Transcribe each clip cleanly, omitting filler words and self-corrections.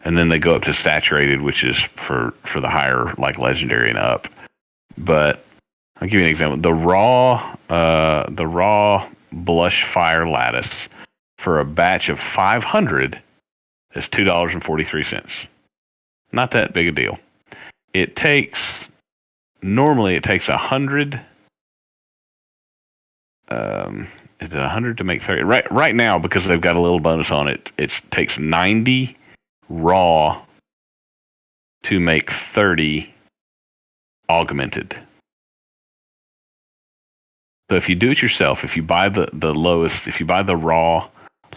and then they go up to saturated, which is for the higher, like legendary and up. But I'll give you an example. The raw blush fire lattice for a batch of 500 is $2.43. Not that big a deal. Normally it takes 100. Is it 100 to make 30? Right now, because they've got a little bonus on it, it takes 90 raw to make 30 augmented. So if you do it yourself, if you buy the lowest, if you buy the raw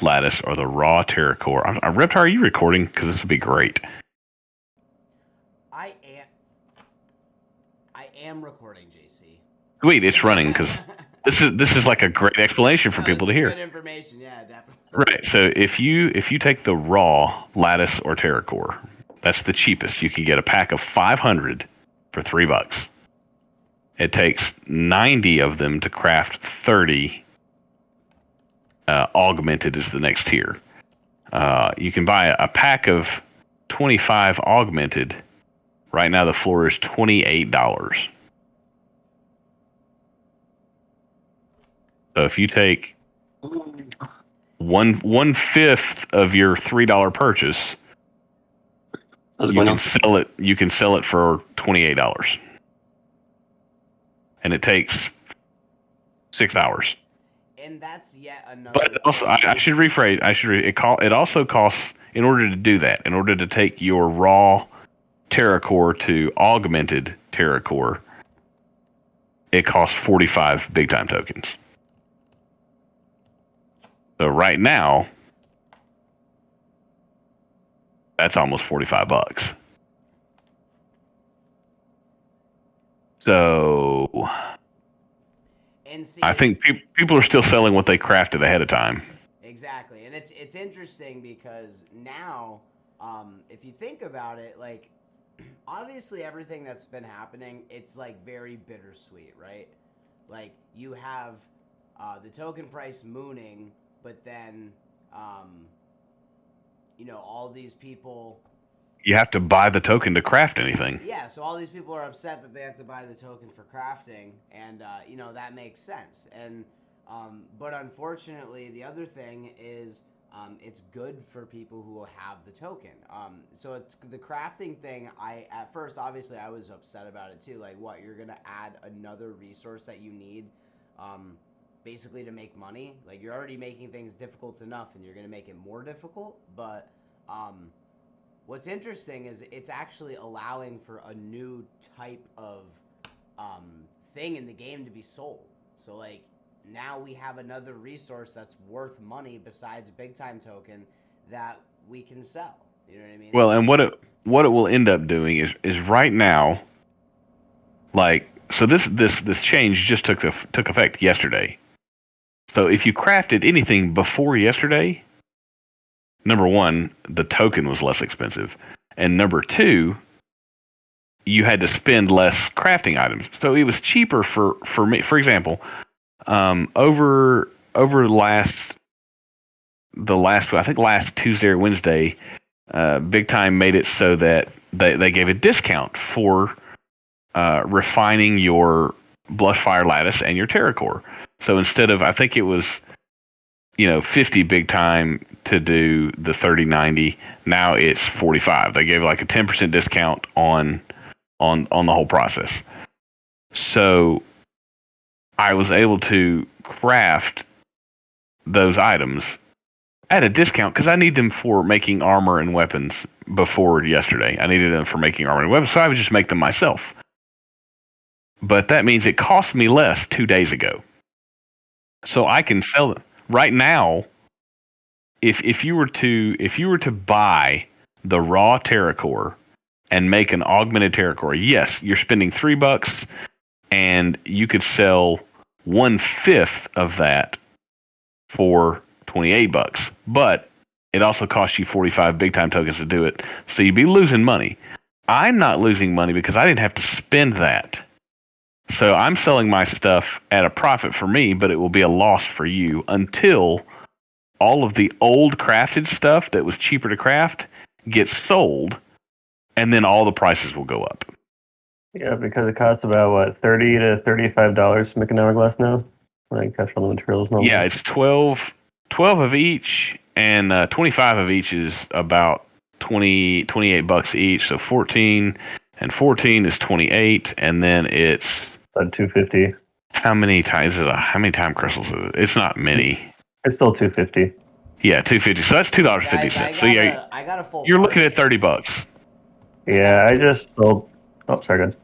lattice or the raw terracore, Reptar, are you recording? Because this would be great. I am recording, JC. Sweet, it's running because this is like a great explanation for people to hear. Good information, yeah, definitely. Right. So if you take the raw lattice or terracore, that's the cheapest. You can get a pack of 500 for $3. It takes 90 of them to craft 30. Augmented is the next tier. You can buy a pack of 25 augmented. Right now, the floor is $28. So if you take one fifth of your $3 purchase, you can sell it. You can sell it for $28, and it takes 6 hours. And that's yet another. But also, I should rephrase. It also costs, in order to do that, in order to take your raw terracore to augmented terracore, it costs 45 big time tokens. So right now, that's almost $45. So and see, I think people are still selling what they crafted ahead of time. Exactly, and it's interesting because now, if you think about it, like obviously everything that's been happening, it's like very bittersweet, right? Like you have the token price mooning, but then all these people. You have to buy the token to craft anything. Yeah, so all these people are upset that they have to buy the token for crafting, and that makes sense. And but unfortunately, the other thing is it's good for people who have the token. So it's the crafting thing. At first, obviously, I was upset about it too. Like, what, you're gonna add another resource that you need, basically to make money? Like, you're already making things difficult enough, and you're gonna make it more difficult. But what's interesting is it's actually allowing for a new type of thing in the game to be sold. So like now we have another resource that's worth money besides big time token that we can sell. You know what I mean? Well, and what it will end up doing is right now, like, so this change just took effect yesterday. So if you crafted anything before yesterday, number one, the token was less expensive, and number two, you had to spend less crafting items. So it was cheaper for me. For example, over the last I think last Tuesday or Wednesday, Big Time made it so that they gave a discount for refining your blush fire lattice and your terracore. So instead of, I think it was 50 Big Time to do the 3090, now it's 45. They gave like a 10% discount on the whole process. So I was able to craft those items at a discount because I need them for making armor and weapons before yesterday. I needed them for making armor and weapons, so I would just make them myself. But that means it cost me less 2 days ago. So I can sell them right now. If you were to buy the raw terracore and make an augmented terracore, yes, you're spending $3, and you could sell 1/5 of that for $28. But it also costs you 45 big time tokens to do it, so you'd be losing money. I'm not losing money because I didn't have to spend that. So I'm selling my stuff at a profit for me, but it will be a loss for you until all of the old crafted stuff that was cheaper to craft gets sold, and then all the prices will go up. Yeah, because it costs about what, $30 to $35 to make an hourglass now. Like that's all the materials. Normally. Yeah, it's 12 of each, and 25 of each is about 28 bucks each. So 14 and 14 is 28, and then it's about $250. How many time crystals is it? It's not many. It's still $250. Yeah, $250. So that's $2.50. So yeah, I got a full. You're looking at $30. Yeah, I just sold. Oh, sorry, guys.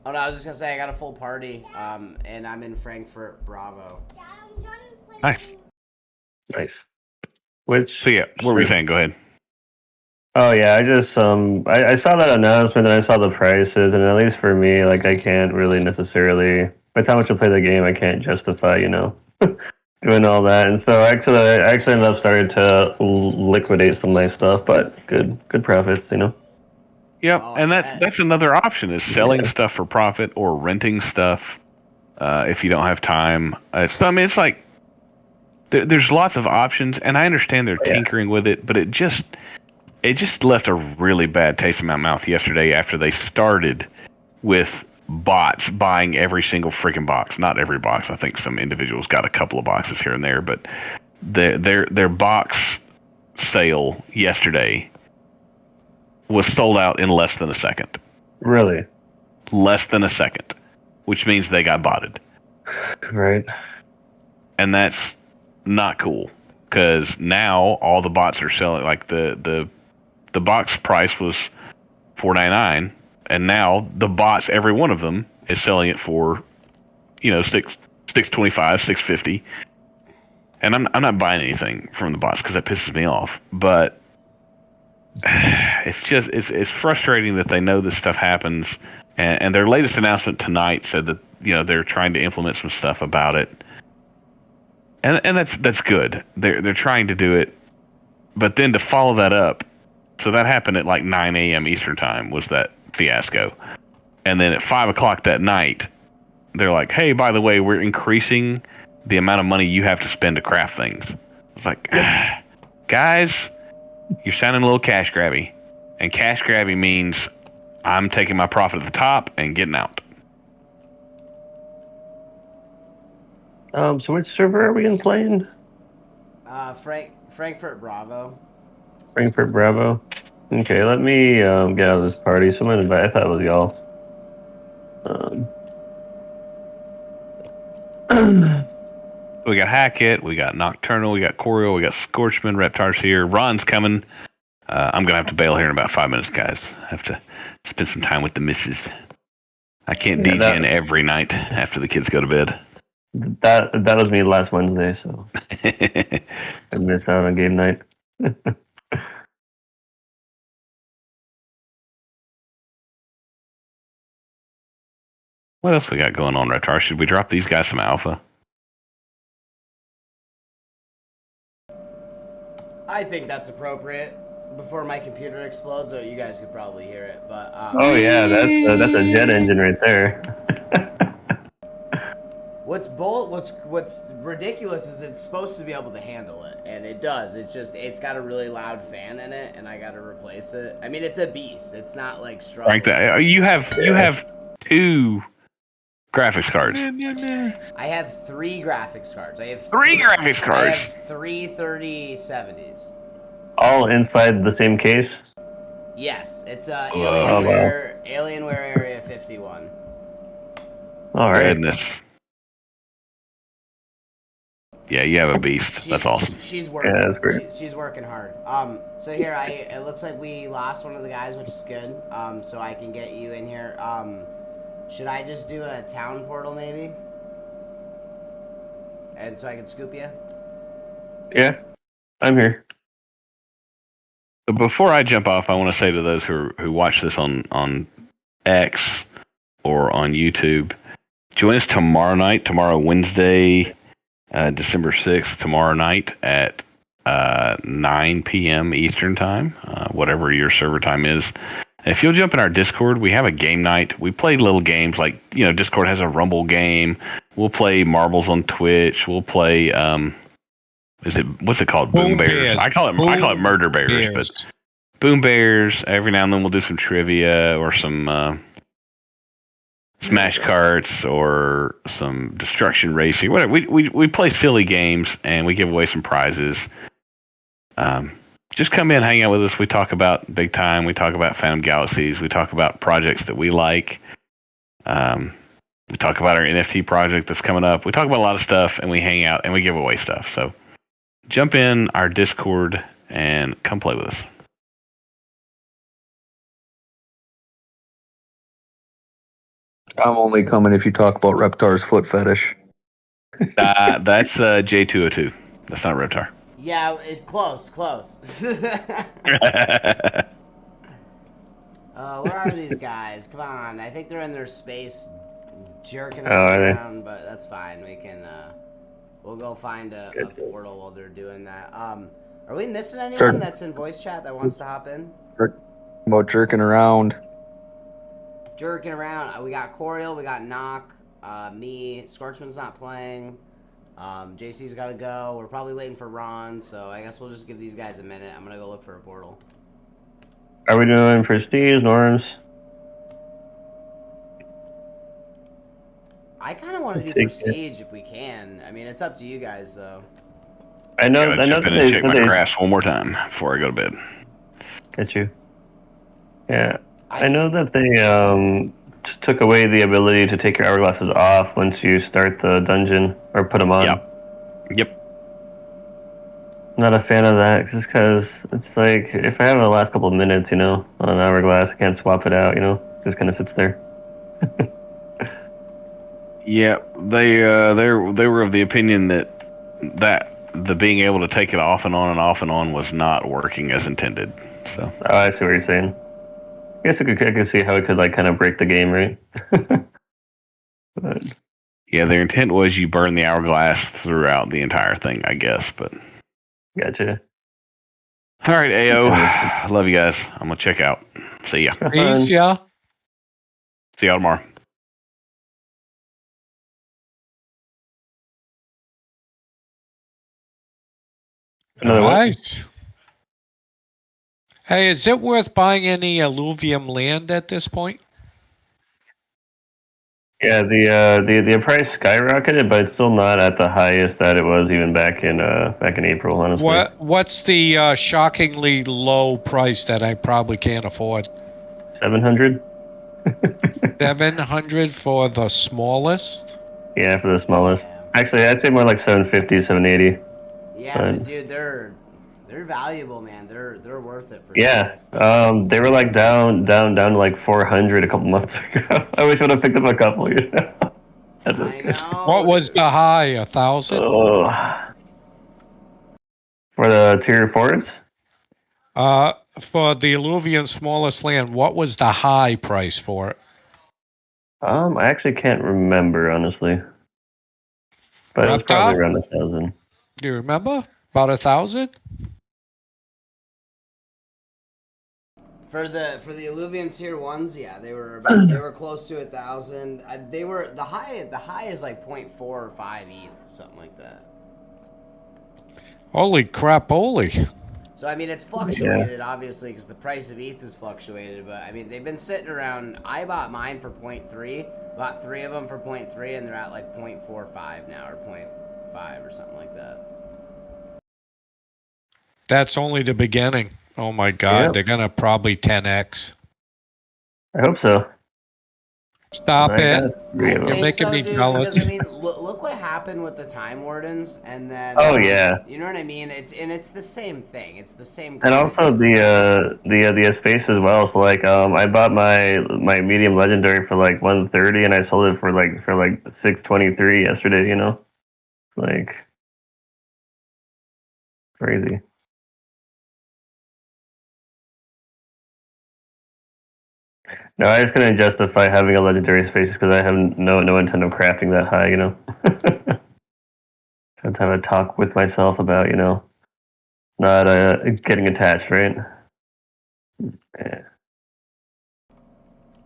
Oh no, I was just gonna say I got a full party. And I'm in Frankfurt, Bravo. Nice. So yeah, what were you saying? Go ahead. Oh yeah, I just I saw that announcement and I saw the prices, and at least for me, like I can't really necessarily. By the time I play the game, I can't justify, doing all that. And so I actually ended up starting to liquidate some nice stuff, but good profits, Yep, and that's another option is selling stuff for profit or renting stuff if you don't have time. It's like there's lots of options, and I understand they're tinkering with it, but it just left a really bad taste in my mouth yesterday after they started with bots buying every single freaking box. Not every box. I think some individuals got a couple of boxes here and there, but their box sale yesterday was sold out in less than a second. Really? Less than a second, which means they got botted. Right. And that's not cool because now all the bots are selling. Like the box price was $4.99, and now the bots, every one of them, is selling it for $6.25, $6.50. And I'm not buying anything from the bots because that pisses me off. But it's frustrating that they know this stuff happens, and their latest announcement tonight said that they're trying to implement some stuff about it, and that's good. They're trying to do it, but then to follow that up, so that happened at like 9 a.m. Eastern time was that fiasco, and then at 5 o'clock that night, they're like, hey, by the way, we're increasing the amount of money you have to spend to craft things. It's like, guys. You're sounding a little cash grabby. And cash grabby means I'm taking my profit at the top and getting out. So which server are we in playing? Frankfurt Bravo. Frankfurt Bravo. Okay, let me get out of this party. Someone invited. I thought it was y'all. We got Hackett, we got Nocturnal, we got Coriel, we got Scorchman, Reptar's here. Ron's coming. I'm going to have to bail here in about 5 minutes, guys. I have to spend some time with the missus. I can't DJing every night after the kids go to bed. That was me last Wednesday, so I missed out on game night. What else we got going on, Reptar? Should we drop these guys some alpha? I think that's appropriate. Before my computer explodes, or you guys could probably hear it, but oh yeah, that's a jet engine right there. What's ridiculous is it's supposed to be able to handle it, and it does. It's got a really loud fan in it, and I got to replace it. I mean, it's a beast. It's not like strong. Right, you have 2 graphics cards. I have 3 graphics cards. I have 3 graphics cards. I have 3 3070s. All inside the same case? Yes, it's Alienware Area 51. All right. Goodness. Yeah, you have a beast. That's awesome. She's working. Yeah, that's great. She's working hard. So here, it looks like we lost one of the guys, which is good. So I can get you in here. Should I just do a town portal maybe? And so I can scoop you? Yeah, I'm here. Before I jump off, I want to say to those who watch this on X or on YouTube, join us tomorrow Wednesday, December 6th, tomorrow night at 9 p.m. Eastern time, whatever your server time is. If you'll jump in our Discord, we have a game night. We play little games like, Discord has a Rumble game. We'll play marbles on Twitch. We'll play, what's it called? Boom Bears. I call it Murder Bears, Boom Bears. Every now and then we'll do some trivia or some smash carts or some destruction racing. Whatever. We play silly games and we give away some prizes. Just come in, hang out with us. We talk about Big Time. We talk about Phantom Galaxies. We talk about projects that we like. We talk about our NFT project that's coming up. We talk about a lot of stuff, and we hang out and we give away stuff. So jump in our Discord and come play with us. I'm only coming if you talk about Reptar's foot fetish. That's J202. That's not Reptar. Yeah, close. Where are these guys? Come on, I think they're in their space, jerking us around, but that's fine. We can, we'll go find a portal while they're doing that. Are we missing anyone that's in voice chat that wants to hop in? About jerking around. Jerking around. We got Coriel, we got Knock, me. Scorchman's not playing. JC's got to go. We're probably waiting for Ron, so I guess we'll just give these guys a minute. I'm gonna go look for a portal. Are we doing prestige, norms? I kind of want to do prestige if we can. I mean, it's up to you guys, though. I know. Jump in and check my grass one more time before I go to bed. Get you. Yeah, I know that they took away the ability to take your hourglasses off once you start the dungeon or put them on. Yep. Not a fan of that, just because it's like if I have the last couple of minutes, on an hourglass, I can't swap it out. It just kind of sits there. Yeah, they were of the opinion that the being able to take it off and on was not working as intended. So. Oh, I see what you're saying. I guess I could see how it could kind of break the game, right? But yeah, their intent was you burn the hourglass throughout the entire thing, I guess. But gotcha. All right, AO. Love you guys. I'm gonna check out. See ya. Peace, yeah. See y'all tomorrow. Another one? Nice. Hey, is it worth buying any alluvium land at this point? Yeah, the price skyrocketed, but it's still not at the highest that it was even back in April. Honestly, What's the shockingly low price that I probably can't afford? 700. 700 for the smallest? Yeah, for the smallest. Actually, I'd say more like 750, 780. Yeah, but dude, they're valuable, man. They're worth it for sure. They were like down to like 400 a couple months ago. I wish I would have picked up a couple. I know. What was the high? 1,000? Oh. For the tier 4s? For the alluvium smallest land, what was the high price for it? I actually can't remember, honestly. But it was probably around 1,000. Do you remember? About 1,000? For the alluvium tier 1s, yeah, they were close to 1,000. They were the high is like 0.4 or 5 ETH, something like that. Holy crap, holy. So I mean, it's fluctuated obviously because the price of ETH has fluctuated, but I mean they've been sitting around. I bought mine for 0.3, bought 3 of them for 0.3, and they're at like 0.45 now or 0.5 or something like that. That's only the beginning. Oh my god, They're gonna probably 10x. I hope so. Stop it. You're making me jealous. Because, I mean, look what happened with the Time Wardens, and then... Oh, yeah. You know what I mean? It's the same thing. It's the same... And also the space as well. So, like, I bought my medium legendary for, like, 130, and I sold it for 623 yesterday, Like, crazy. No, I just couldn't justify having a legendary space because I have no intent of crafting that high, I have to have a talk with myself about, not getting attached, right? Yeah.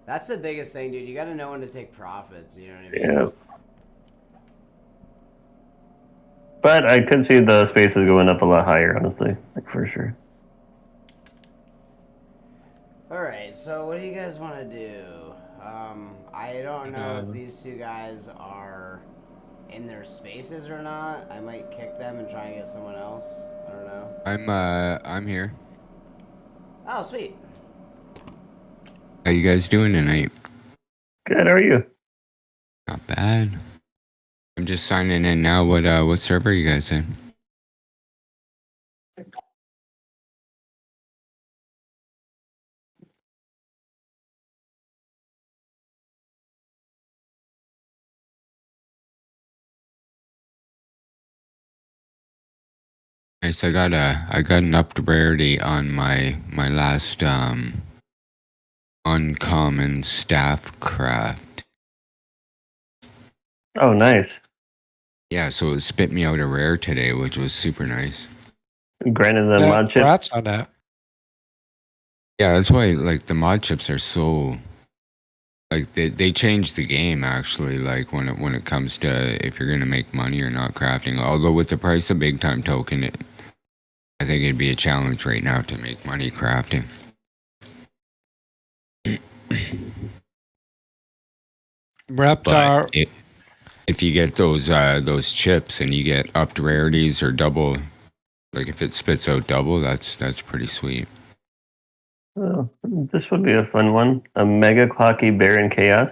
That's the biggest thing, dude. You got to know when to take profits, you know what I mean? Yeah. But I could see the spaces going up a lot higher, honestly, like for sure. Alright, so what do you guys want to do? I don't know if these two guys are in their spaces or not. I might kick them and try and get someone else. I don't know. I'm here. Oh, sweet. How you guys doing tonight? Good. How are you? Not bad. I'm just signing in now. What server are you guys in? Nice. I got an up rarity on my last uncommon staff craft. Oh, nice. Yeah, so it spit me out a rare today, which was super nice. Granted, the mod chip. Congrats on that. Yeah, that's why like the mod chips are so like they changed the game actually, like when it comes to if you're gonna make money or not crafting. Although with the price of big time token, I think it'd be a challenge right now to make money crafting. Reptar. But if you get those chips and you get upped rarities or double, like if it spits out double, that's pretty sweet. Oh, this would be a fun one. A Mega Clocky Baron Chaos.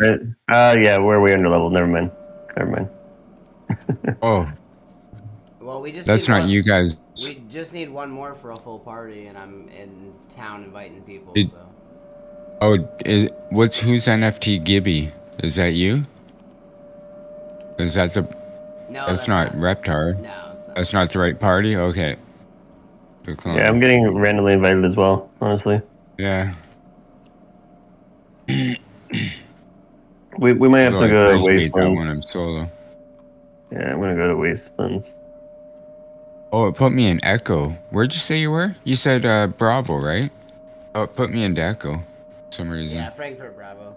Right. Yeah, we're way under level. Never mind. Oh, Well, we just that's need not one, you guys. We just need one more for a full party, and I'm in town inviting people, Did- so. Oh, who's NFT Gibby? Is that you? Is that the? No, That's not Reptar. No, it's not. That's not the right party. Okay. Decline. Yeah, I'm getting randomly invited as well. Honestly, Yeah. we might have to go to That Wastelands. when I'm solo. Yeah, I'm gonna go to Wastelands. Oh, it put me in Echo. Where'd you say you were? You said Bravo, right? Oh, it put me in Echo for some reason. Yeah, Frankfurt Bravo.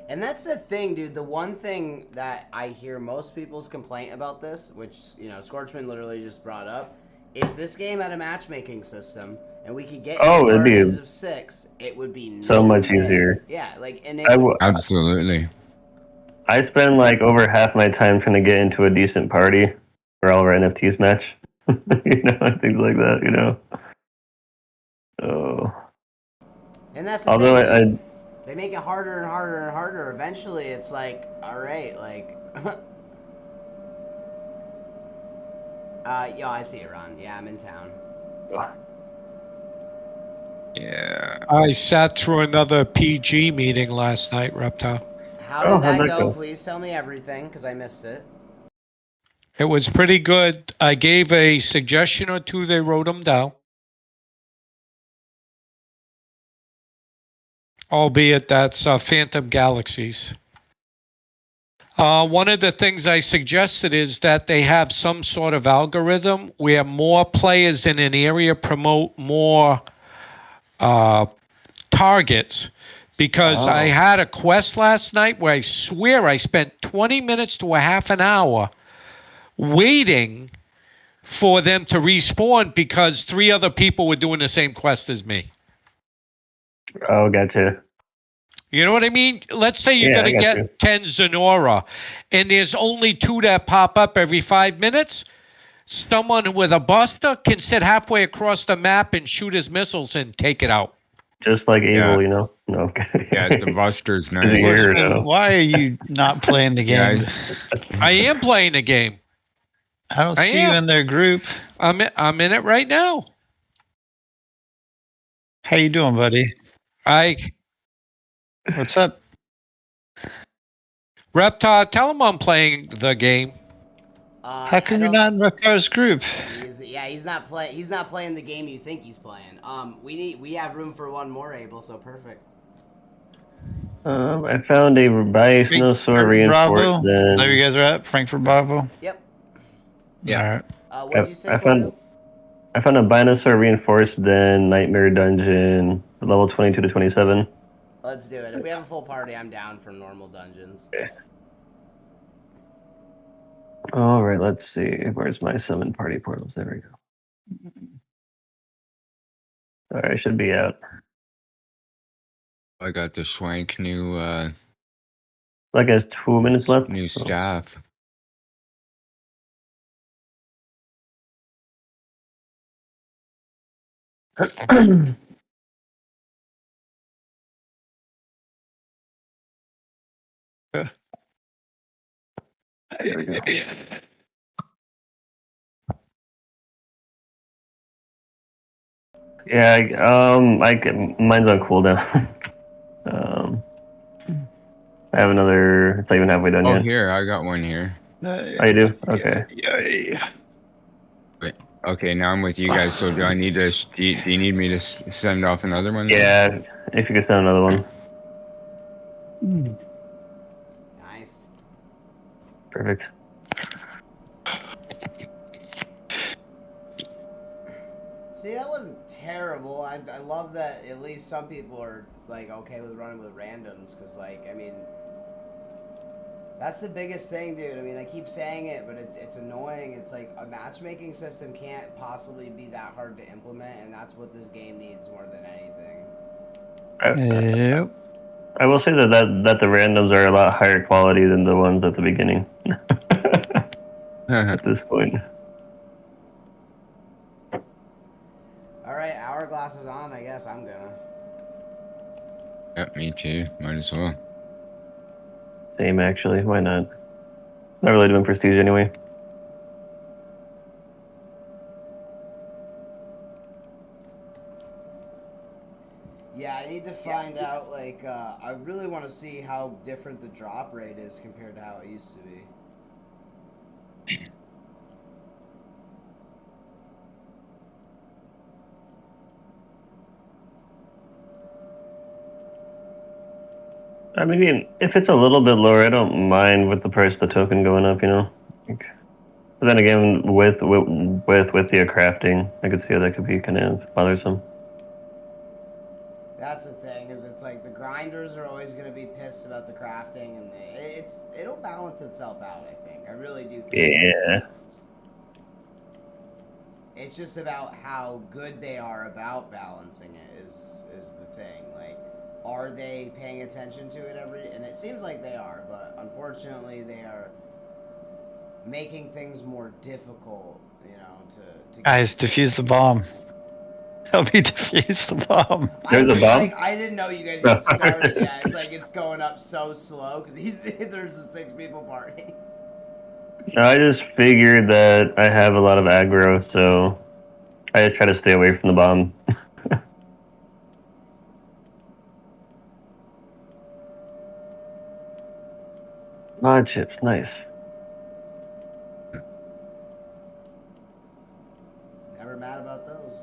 And that's the thing, dude. The one thing that I hear most people's complaint about this, which, you know, Scorchman literally just brought up, if this game had a matchmaking system and we could get it'd be parties of 6, it would be so much way. easier. Yeah, like, and Absolutely. I spend like over half my time trying to get into a decent party where all of our NFTs match. You know, and things like that, you know. Oh. And that's the Although thing. They make it harder and harder and harder. Eventually, it's like, all right, like, yo, I see it, Ron. Yeah, I'm in town. Yeah. I sat through another PG meeting last night, Reptar. How did that go? Please tell me everything, because I missed it. It was pretty good. I gave a suggestion or two. They wrote them down. Albeit that's Phantom Galaxies. One of the things I suggested is that they have some sort of algorithm where more players in an area promote more targets. Because I had a quest last night where I swear I spent 20 minutes to a half an hour waiting for them to respawn because 3 other people were doing the same quest as me. Oh, gotcha. You know what I mean? Let's say you're going to get 10 Zenora, and there's only 2 that pop up every 5 minutes. Someone with a buster can sit halfway across the map and shoot his missiles and take it out. Just like Able, you know? No. Yeah, the buster's nice. Why are you not playing the game? Yeah, I am playing the game. I don't see you in their group. I'm in it right now. How you doing, buddy? What's up? Reptar, tell him I'm playing the game. How come you're not in Reptar's group? He's not playing the game you think he's playing. We have room for one more, Abel, so perfect. I found a Bionosaur reinforced. There you guys are at Frankfurt Bravo. Yep. Yeah. All right. What did you say? I found a Bionosaur reinforced den Nightmare Dungeon, level 22 to 27. Let's do it. If we have a full party, I'm down for normal dungeons. Okay. All right, let's see. Where's my summon party portals? There we go. Alright, I should be out. I got the Schwank new Like, there's 2 minutes left. new so- staff. There we go. Yeah, mine's on cooldown. I have another. It's not even halfway done Oh, yet. here, I got one here. Oh, you do? Okay. Wait, okay, now I'm with you guys. So do I need to? Do you need me to send off another one? Yeah, if you could send another one. Nice. Perfect. See, that wasn't terrible. I love that at least some people are like okay with running with randoms, because like I mean, that's the biggest thing, dude. I mean, I keep saying it, but it's annoying. It's like a matchmaking system can't possibly be that hard to implement, and that's what this game needs more than anything. Yep. I will say that the randoms are a lot higher quality than the ones at the beginning. At this point. All right, hourglass is on. I guess I'm gonna. Yep, me too. Might as well. Same, actually. Why not? Not really doing prestige anyway. Yeah, I need to find out. Like, I really want to see how different the drop rate is compared to how it used to be. I mean, if it's a little bit lower, I don't mind with the price of the token going up, you know? Like, but then again, with the crafting, I could see how that could be kind of bothersome. That's the thing, is it's like the grinders are always going to be pissed about the crafting, and it'll balance itself out. I think. I really do think. Yeah. It's just about how good they are about balancing it is the thing. Like, are they paying attention to it and it seems like they are, but unfortunately they are making things more difficult, you know, to Guys, defuse the bomb. Help me defuse the bomb. There's a bomb? Like, I didn't know you guys had started yet. It's like it's going up so slow because there's a 6 people party. I just figured that I have a lot of aggro, so I just try to stay away from the bomb. Mod chips, nice. Never mad about those.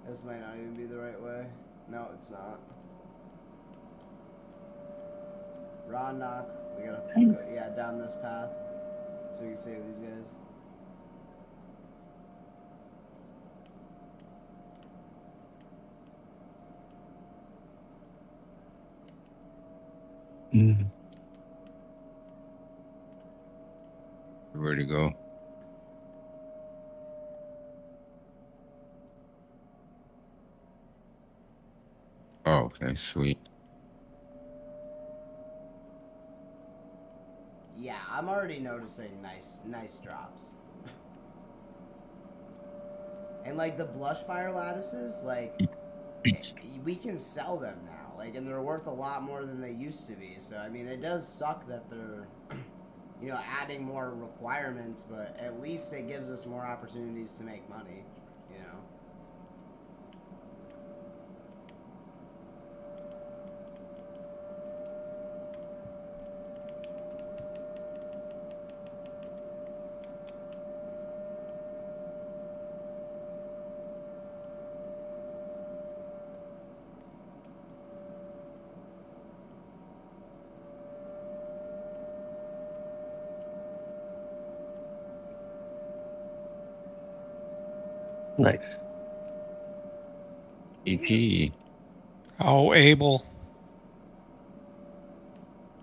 This might not even be the right way. No, it's not. Ron knock. We gotta go, yeah, down this path so we can stay with these guys. Where to go? Oh, okay, sweet. Yeah, I'm already noticing nice drops. And like the blush fire lattices, like we can sell them now, like, and they're worth a lot more than they used to be. So I mean, it does suck that they're, you know, adding more requirements, but at least it gives us more opportunities to make money, you know. Nice. ET. Oh, Abel.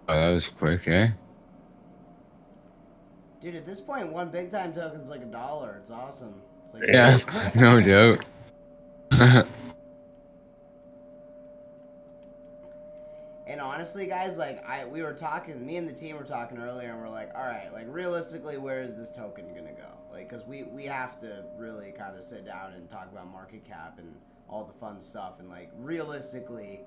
Oh, that was quick, eh? Dude, at this point, one big time token's like $1. It's awesome. It's like Yeah, no doubt. And honestly, guys, like we were talking, me and the team were talking earlier, and we're like, all right, like realistically, where is this token gonna go? Like, because we have to really kind of sit down and talk about market cap and all the fun stuff, and like realistically,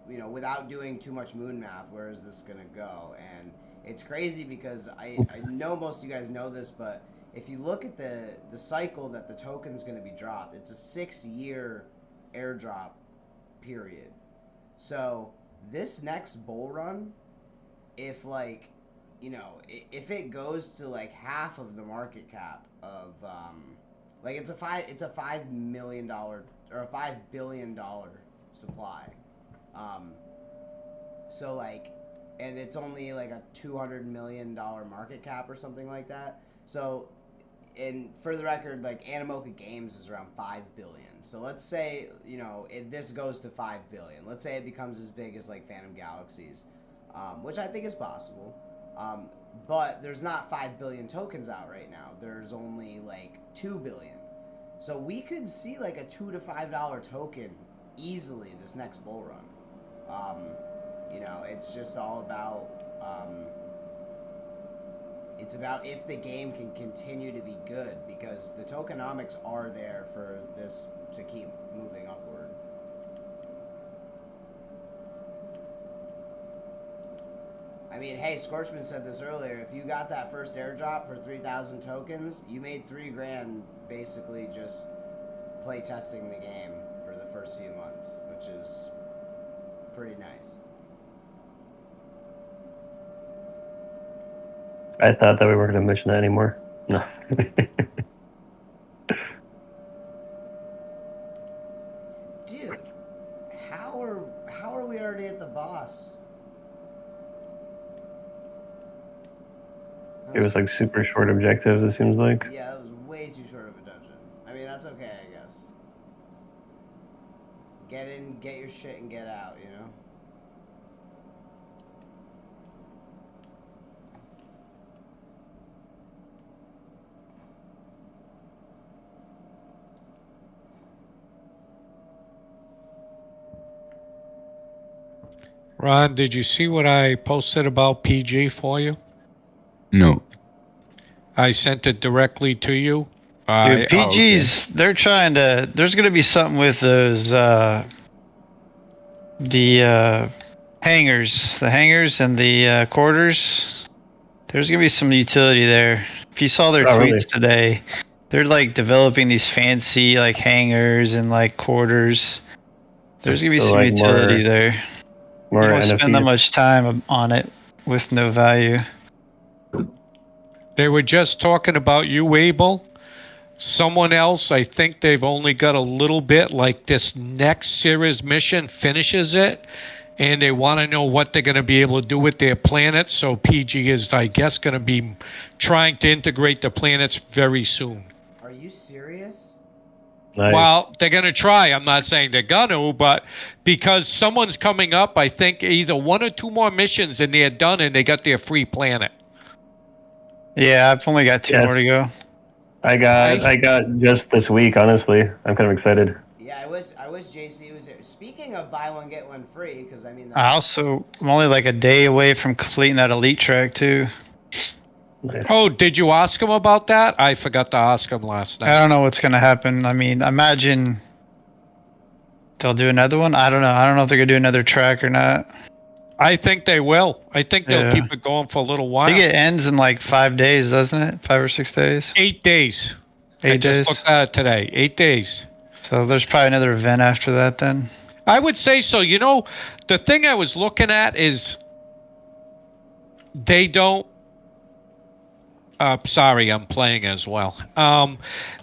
you know, without doing too much moon math, where is this gonna go? And it's crazy because I know most of you guys know this, but if you look at the cycle that the token's gonna be dropped, it's a 6-year airdrop period. So this next bull run, if like, you know, if it goes to like half of the market cap of like it's a $5 million or a $5 billion supply. So like, and it's only like a $200 million market cap or something like that. So, and for the record, like Animoca Games is around 5 billion. So let's say, you know, if this goes to 5 billion, let's say it becomes as big as like Phantom Galaxies, which I think is possible. But there's not 5 billion tokens out right now. There's only like 2 billion. So we could see like a $2 to $5 token easily this next bull run. You know, it's just all about it's about if the game can continue to be good, because the tokenomics are there for this to keep moving upward. I mean, hey, Scorchman said this earlier. If you got that first airdrop for 3,000 tokens, you made $3 basically just play testing the game for the first few months, which is pretty nice. I thought that we weren't going to mention that anymore. No. Dude, how are we already at the boss? It was like super short objectives, it seems like. Yeah, that was way too short of a dungeon. I mean, that's okay, I guess. Get in, get your shit, and get out, you know? Ron, did you see what I posted about PG for you? No. I sent it directly to you. Dude, PG's, they're trying to, there's going to be something with those, the hangars and the quarters. There's going to be some utility there. If you saw their tweets today, they're like developing these fancy like hangars and like quarters. There's going to be some like utility there. You don't spend that much time on it with no value. They were just talking about you, Abel. Someone else, I think they've only got a little bit, like this next series mission finishes it, and they want to know what they're going to be able to do with their planets. So PG is, I guess, going to be trying to integrate the planets very soon. Are you serious? Nice. Well, they're going to try. I'm not saying they're going to, but because someone's coming up, I think either 1 or 2 more missions and they're done and they got their free planet. Yeah, I've only got 2 more to go. I got just this week, honestly. I'm kind of excited. Yeah, I wish JC was here. Speaking of buy one get one free, because I mean, I'm only like a day away from completing that elite track too. Nice. Oh, did you ask him about that? I forgot to ask him last night. I don't know what's gonna happen. I mean, imagine they'll do another one. I don't know. I don't know if they're gonna do another track or not. I think they will. I think they'll keep it going for a little while. I think it ends in like 5 days, doesn't it? 5 or 6 days. 8 days. 8 days. I just looked at it today. 8 days. So there's probably another event after that then. I would say so. You know, the thing I was looking at is they don't. Sorry, I'm playing as well.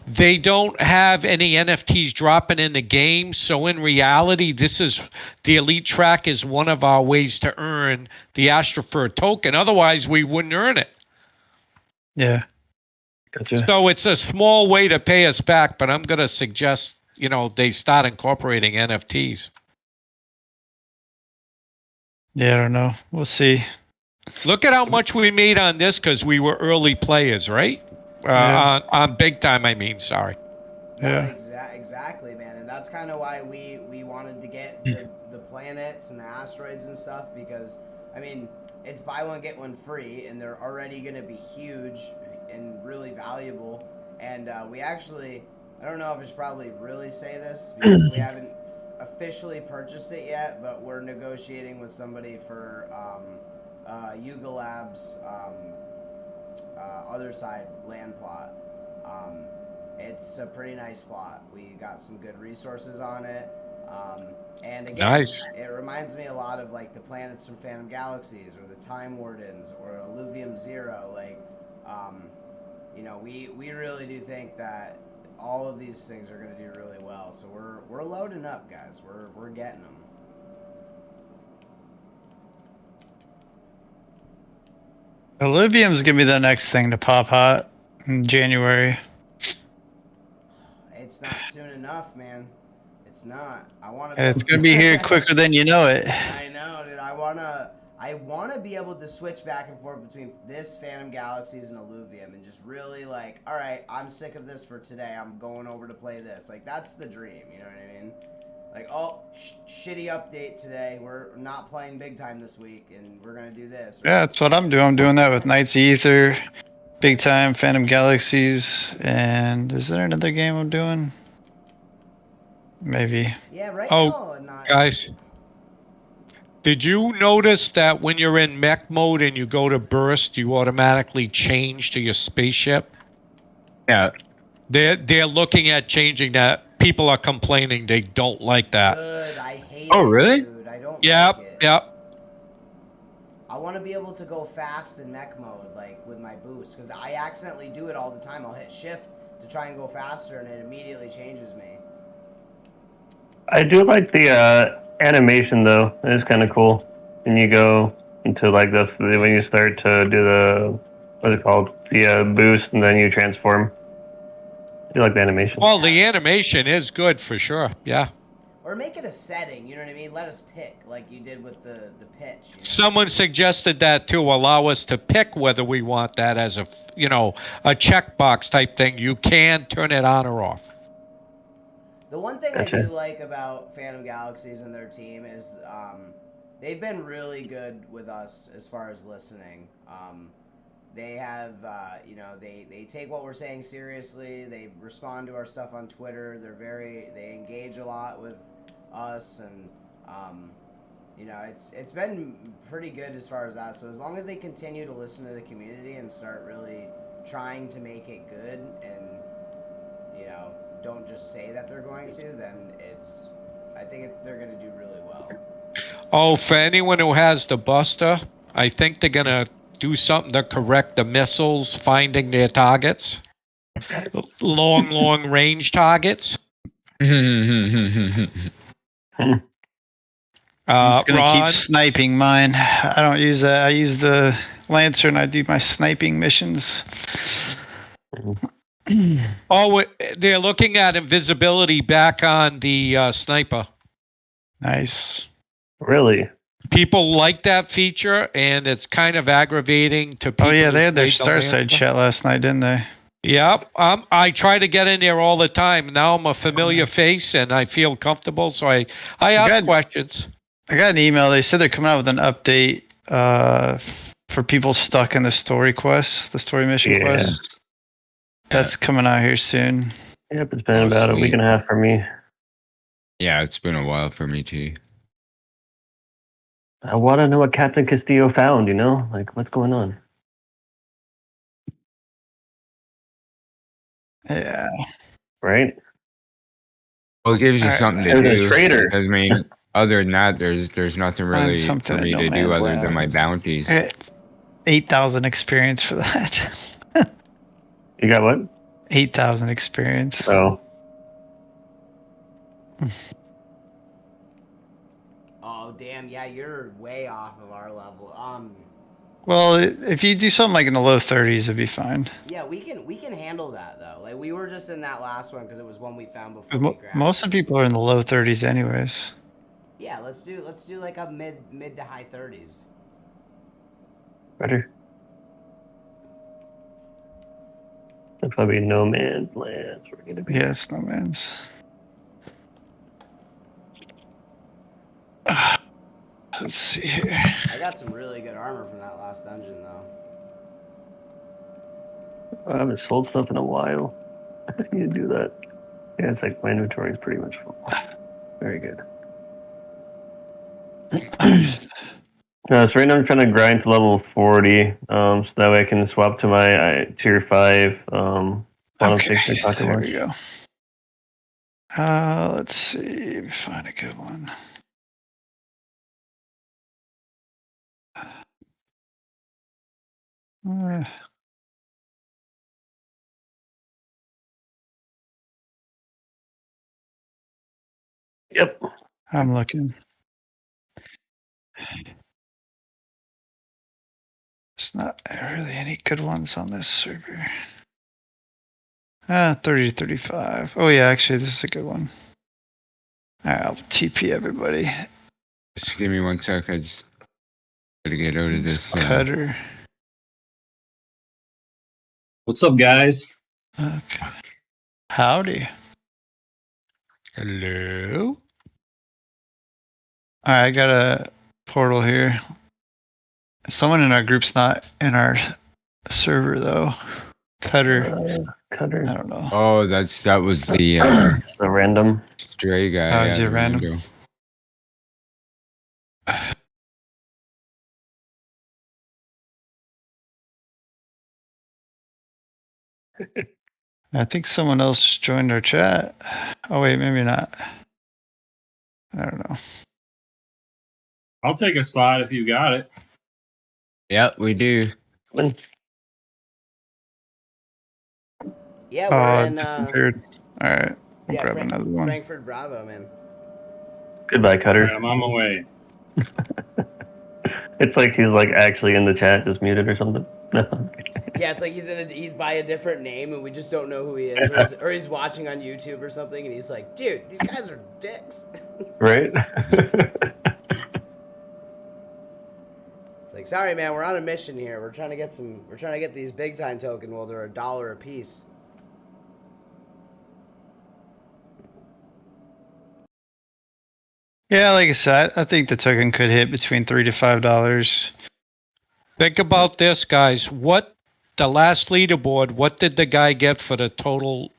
They don't have any NFTs dropping in the game. So in reality, the elite track is one of our ways to earn the Astropher token. Otherwise, we wouldn't earn it. Yeah. Gotcha. So it's a small way to pay us back, but I'm going to suggest, they start incorporating NFTs. Yeah, I don't know. We'll see. Look at how much we made on this because we were early players, right? Yeah. On big time, I mean. Sorry. No, Yeah. exactly, man, and that's kind of why we wanted to get the planets and the asteroids and stuff, because I mean it's buy one get one free, and they're already going to be huge and really valuable. And we actually, I don't know if I should probably really say this because we haven't officially purchased it yet, but we're negotiating with somebody for Yuga Labs other side land plot. It's a pretty nice plot. We got some good resources on it. And again, Nice. it reminds me a lot of like the planets from Phantom Galaxies or the Time Wardens or Alluvium Zero. Like, we really do think that all of these things are going to do really well. So we're loading up, guys. We're getting them. Alluvium's gonna be the next thing to pop hot in January. It's not soon enough, man. It's not. I want to. It's gonna be here quicker than you know it. I know, dude. I wanna be able to switch back and forth between this Phantom Galaxies and Alluvium, and just really like, all right, I'm sick of this for today. I'm going over to play this. Like, that's the dream. You know what I mean? Like, oh, shitty update today. We're not playing big time this week, and we're gonna do this. Yeah, that's what I'm doing. I'm doing that with Knights of Ether, Big Time, Phantom Galaxies, and is there another game I'm doing? Maybe. Yeah, right. Oh, guys. Did you notice that when you're in mech mode and you go to burst, you automatically change to your spaceship? Yeah. They're looking at changing that. People are complaining they don't like that. Good. I hate Oh, it, really? dude. I don't Yep, like it. yep. I want to be able to go fast in mech mode, like with my boost, because I accidentally do it all the time. I'll hit shift to try and go faster, and it immediately changes me. I do like the animation though. It's kind of cool. And you go into like when you start to do the what's it called, the boost, and then you transform. I do like the animation. Well, the animation is good for sure. Yeah. Or make it a setting, you know what I mean? Let us pick, like you did with the pitch. You know? Someone suggested that to allow us to pick whether we want that as a checkbox type thing. You can turn it on or off. The one thing I do like about Phantom Galaxies and their team is they've been really good with us as far as listening. They have, they take what we're saying seriously. They respond to our stuff on Twitter. They engage a lot with us, and it's been pretty good as far as that. So as long as they continue to listen to the community and start really trying to make it good, and don't just say that they're going to, then I think they're going to do really well. Oh, for anyone who has the Buster, I think they're going to do something to correct the missiles finding their targets. Long range targets. I'm just gonna keep sniping mine. I don't use that. I use the Lancer and I do my sniping missions. Oh, they're looking at invisibility back on the sniper. Nice. Really? People like that feature, and it's kind of aggravating to people. Oh yeah, they had their Starside chat last night, didn't they? Yep. I try to get in there all the time. Now I'm a familiar face, and I feel comfortable, so I ask questions. I got an email. They said they're coming out with an update for people stuck in the story quests, the story mission quests. That's coming out here soon. Yep, it's been about a week and a half for me. Yeah, it's been a while for me too. I want to know what Captain Castillo found, Like, what's going on? Yeah. Right? Well, it gives you something to do. Traitor. I mean, other than that, there's nothing really for me to do other than my bounties. 8,000 experience for that. You got what? 8,000 experience. Oh. Oh damn! Yeah, you're way off of our level. Well, if you do something like in the low 30s, it'd be fine. Yeah, we can handle that though. Like we were just in that last one because it was one we found before 'Cause we grabbed. Most of the people are in the low 30s anyways. Yeah, let's do like a mid to high 30s. Better. That's probably no man's land. We're gonna be. Yeah, it's no man's. Let's see here. I got some really good armor from that last dungeon though. I haven't sold stuff in a while. I need to do that. Yeah, it's like my inventory is pretty much full. Very good. No, so right now I'm trying to grind to level 40, so that way I can swap to my tier 5 final Okay, 6 I talked there about. we go. Let's see. Let me find a good one. Yep. I'm looking. There's not really any good ones on this server. 30 to 35. Oh yeah, actually this is a good one. Alright, I'll TP everybody. Just give me 1 sec. I just gotta get out of this. Cutter. What's up, guys? Okay. Howdy. Hello. Alright, I got a portal here. Someone in our group's not in our server though. Cutter. Cutter. I don't know. Oh, that was the The random. stray guy. Oh, is yeah, it the random? I think someone else joined our chat. Oh wait, maybe not. I don't know. I'll take a spot if you got it. Yep, we do. Yeah, we're in. Disappeared. All right, we'll grab another one. Frankfurt Bravo, man. Goodbye, Cutter. I'm on my way. It's like he's like actually in the chat, just muted or something. No. Yeah, it's like he's by a different name and we just don't know who he is, or he's watching on YouTube or something and he's like, dude, these guys are dicks. Right? It's like, sorry man, we're on a mission here. We're trying to get these big time token. Well, they're $1 a piece. Yeah, like I said, I think the token could hit between $3 to $5. Think about this, guys. What the last leaderboard? What did the guy get for the total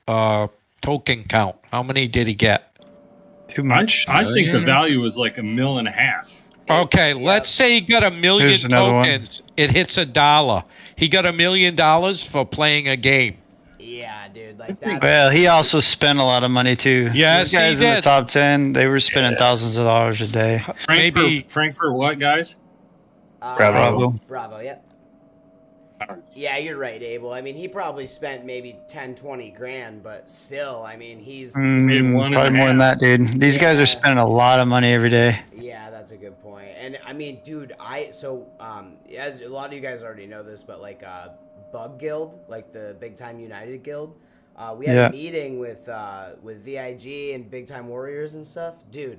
token count? How many did he get? Too much. I think the value was like $1.5 million. Okay, let's say he got 1 million Here's another one. tokens. It hits $1. He got $1 million for playing a game. Yeah, dude, like that. Well, he also spent a lot of money too. Yes, These guys he in the did. top 10, they were spending thousands of dollars a day. Frankfurt what, guys? Bravo. Bravo, yep. Yeah, you're right, Abel. I mean, he probably spent maybe 10, 20 grand, but still, I mean, he's... Probably more than that, dude. These guys are spending a lot of money every day. Yeah, that's a good point. And I mean, dude, as a lot of you guys already know this, but like Bug Guild, like the Big Time United Guild, we had a meeting with VIG and Big Time Warriors and stuff. Dude,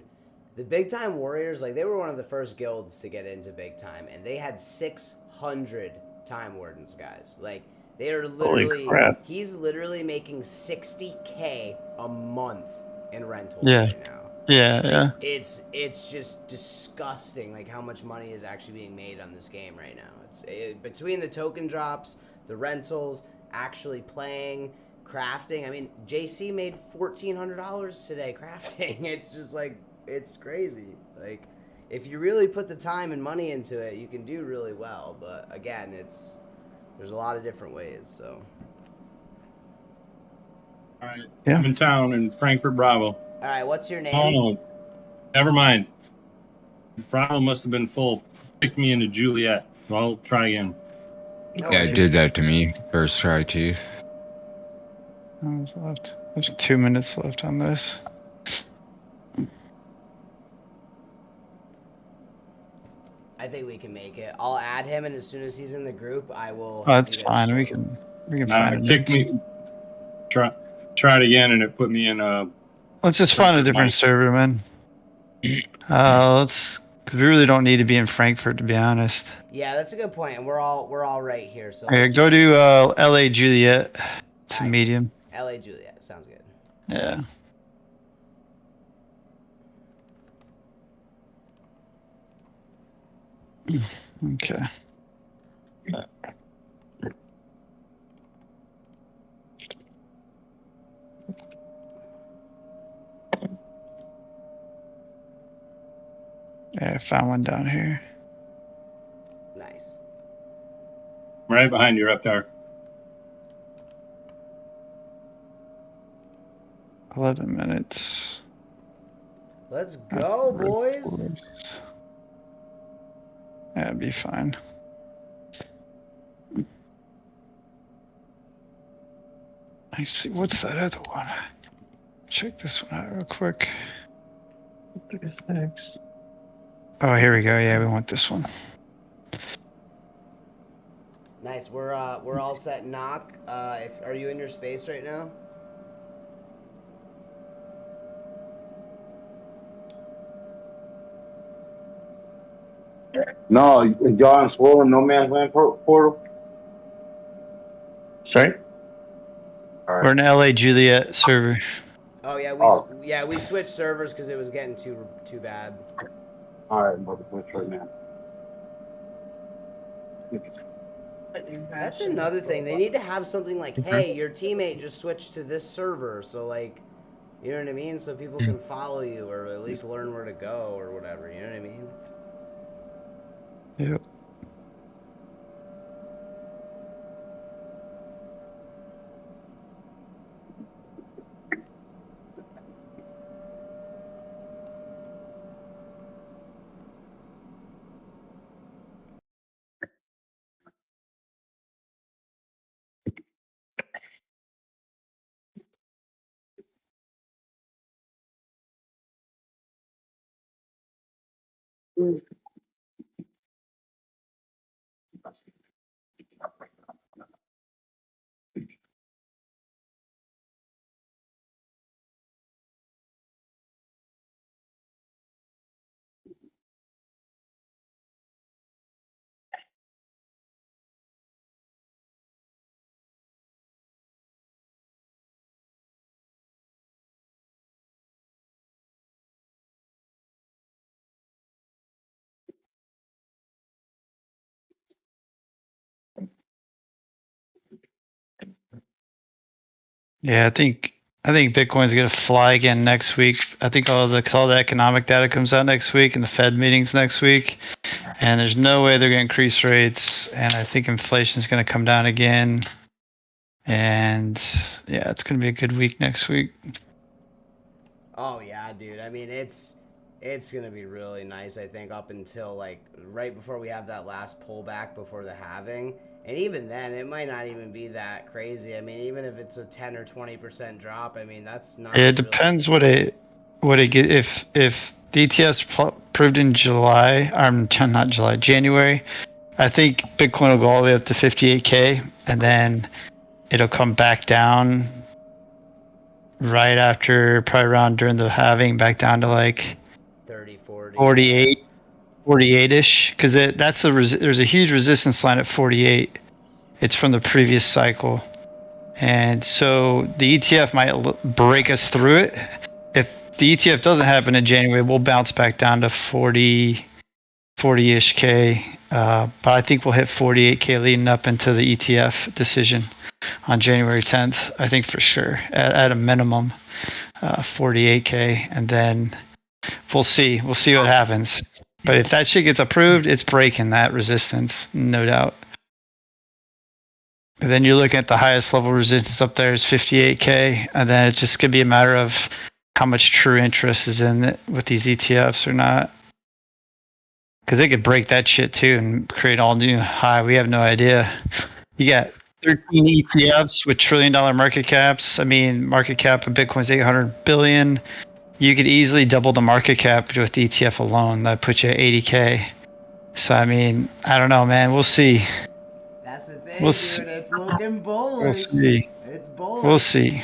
the Big Time Warriors, like they were one of the first guilds to get into Big Time, and they had 600 Time Wardens, guys. Like they are literally, he's literally making $60K a month in rentals right now. Yeah. It's just disgusting, like how much money is actually being made on this game right now. Between the token drops, the rentals, actually playing, crafting. I mean, JC made $1,400 today crafting. It's just like, it's crazy. Like, if you really put the time and money into it, you can do really well. But again, there's a lot of different ways. So. All right. Yeah. I'm in town in Frankfurt Bravo. All right. What's your name? Oh no, never mind. Bravo must have been full. Picked me into Juliet. Well, I'll try again. Yeah, it did that to me first try too. There's 2 minutes left on this. I I think we can make it. I'll add him, and as soon as he's in the group, I will. Oh, that's fine. We can Nah, find it it. kicked me. Try it again, and it put me in. Let's just find a different server, man. Cause we really don't need to be in Frankfurt, to be honest. Yeah, that's a good point, and we're all right here. So Okay, let's go just- to LA Juliet. It's a medium. LA Juliet sounds good. Yeah. Okay. Yeah, I found one down here. Nice. right behind you, Reptar. 11 minutes. Let's go, boys. That'd be fine. I see. What's that other one? Check this one out real quick. Oh, here we go. Yeah, we want this one. Nice. We're all set. Knock. Are you in your space right now? No, y'all in Swollen No Man's Land portal? Sorry? We're in LA Juliet server. Oh yeah, we switched servers because it was getting too bad. Alright, I'm about to switch right now. That's another thing. They need to have something like, hey, your teammate just switched to this server, so like, you know what I mean? So people can follow you or at least learn where to go or whatever. You know what I mean? Yep. Yeah, I think Bitcoin's gonna fly again next week. I think all the economic data comes out next week and the Fed meetings next week, and there's no way they're gonna increase rates. And I think inflation's gonna come down again. And yeah, it's gonna be a good week next week. Oh yeah, dude. I mean, it's gonna be really nice. I think up until like right before we have that last pullback before the halving, and even then, it might not even be that crazy. I mean, even if it's a 10 or 20% drop, I mean that's not. It depends what it get if the ETF's approved in July, not July, January. I think Bitcoin will go all the way up to 58K, and then it'll come back down right after, probably around during the halving, back down to like 30, 40. 48-ish, because there's a huge resistance line at 48. It's from the previous cycle, and so the ETF might break us through it. If the ETF doesn't happen in January, we'll bounce back down to 40-ish K. But I think we'll hit 48K leading up into the ETF decision on January 10th. I think for sure, at a minimum, 48K, and then we'll see. We'll see what happens. But if that shit gets approved, it's breaking that resistance, no doubt. And then you're looking at the highest level resistance up there is 58K, and then it's just gonna be a matter of how much true interest is in it with these ETFs or not. Because they could break that shit too and create all new high. We have no idea. You got 13 ETFs with $1 trillion market caps. I mean, market cap of Bitcoin's 800 billion. You could easily double the market cap with the ETF alone. That puts you at 80K. So I mean, I don't know, man. We'll see. That's the thing, We'll dude. see. It's looking bullish. We'll see. It's bullish. We'll see.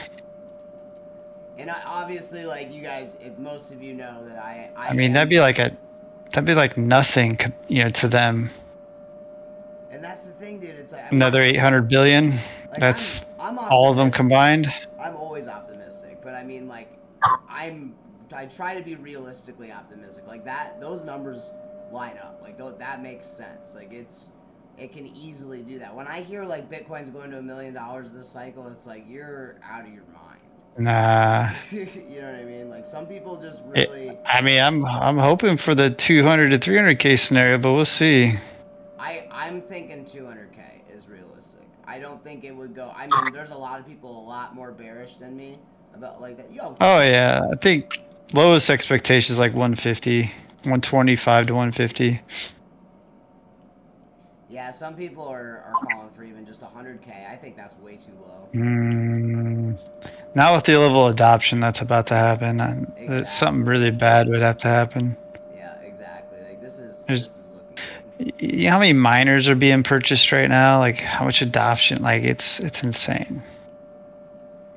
And obviously, like you guys, if most of you know that I mean, that'd be like nothing, to them. And that's the thing, dude. It's like Another 800 billion. like, That's I'm all of them optimistic. combined. I'm always optimistic, but I mean, like, I try to be realistically optimistic. Like those numbers line up. Like that makes sense. Like it can easily do that. When I hear like Bitcoin's going to $1 million this cycle, it's like you're out of your mind. Nah. You know what I mean? Like some people just really. I mean, I'm hoping for the 200 to 300k scenario, but we'll see. I'm thinking 200k is realistic. I don't think it would go. I mean, there's a lot of people a lot more bearish than me about like that. Oh yeah, I think lowest expectation is like 150, 125 to 150. Yeah, some people are calling for even just 100k. I think that's way too low. Not with the level of adoption that's about to happen. Exactly. Something really bad would have to happen. Yeah, exactly. Like this is looking good. You know how many miners are being purchased right now? Like how much adoption? Like it's insane.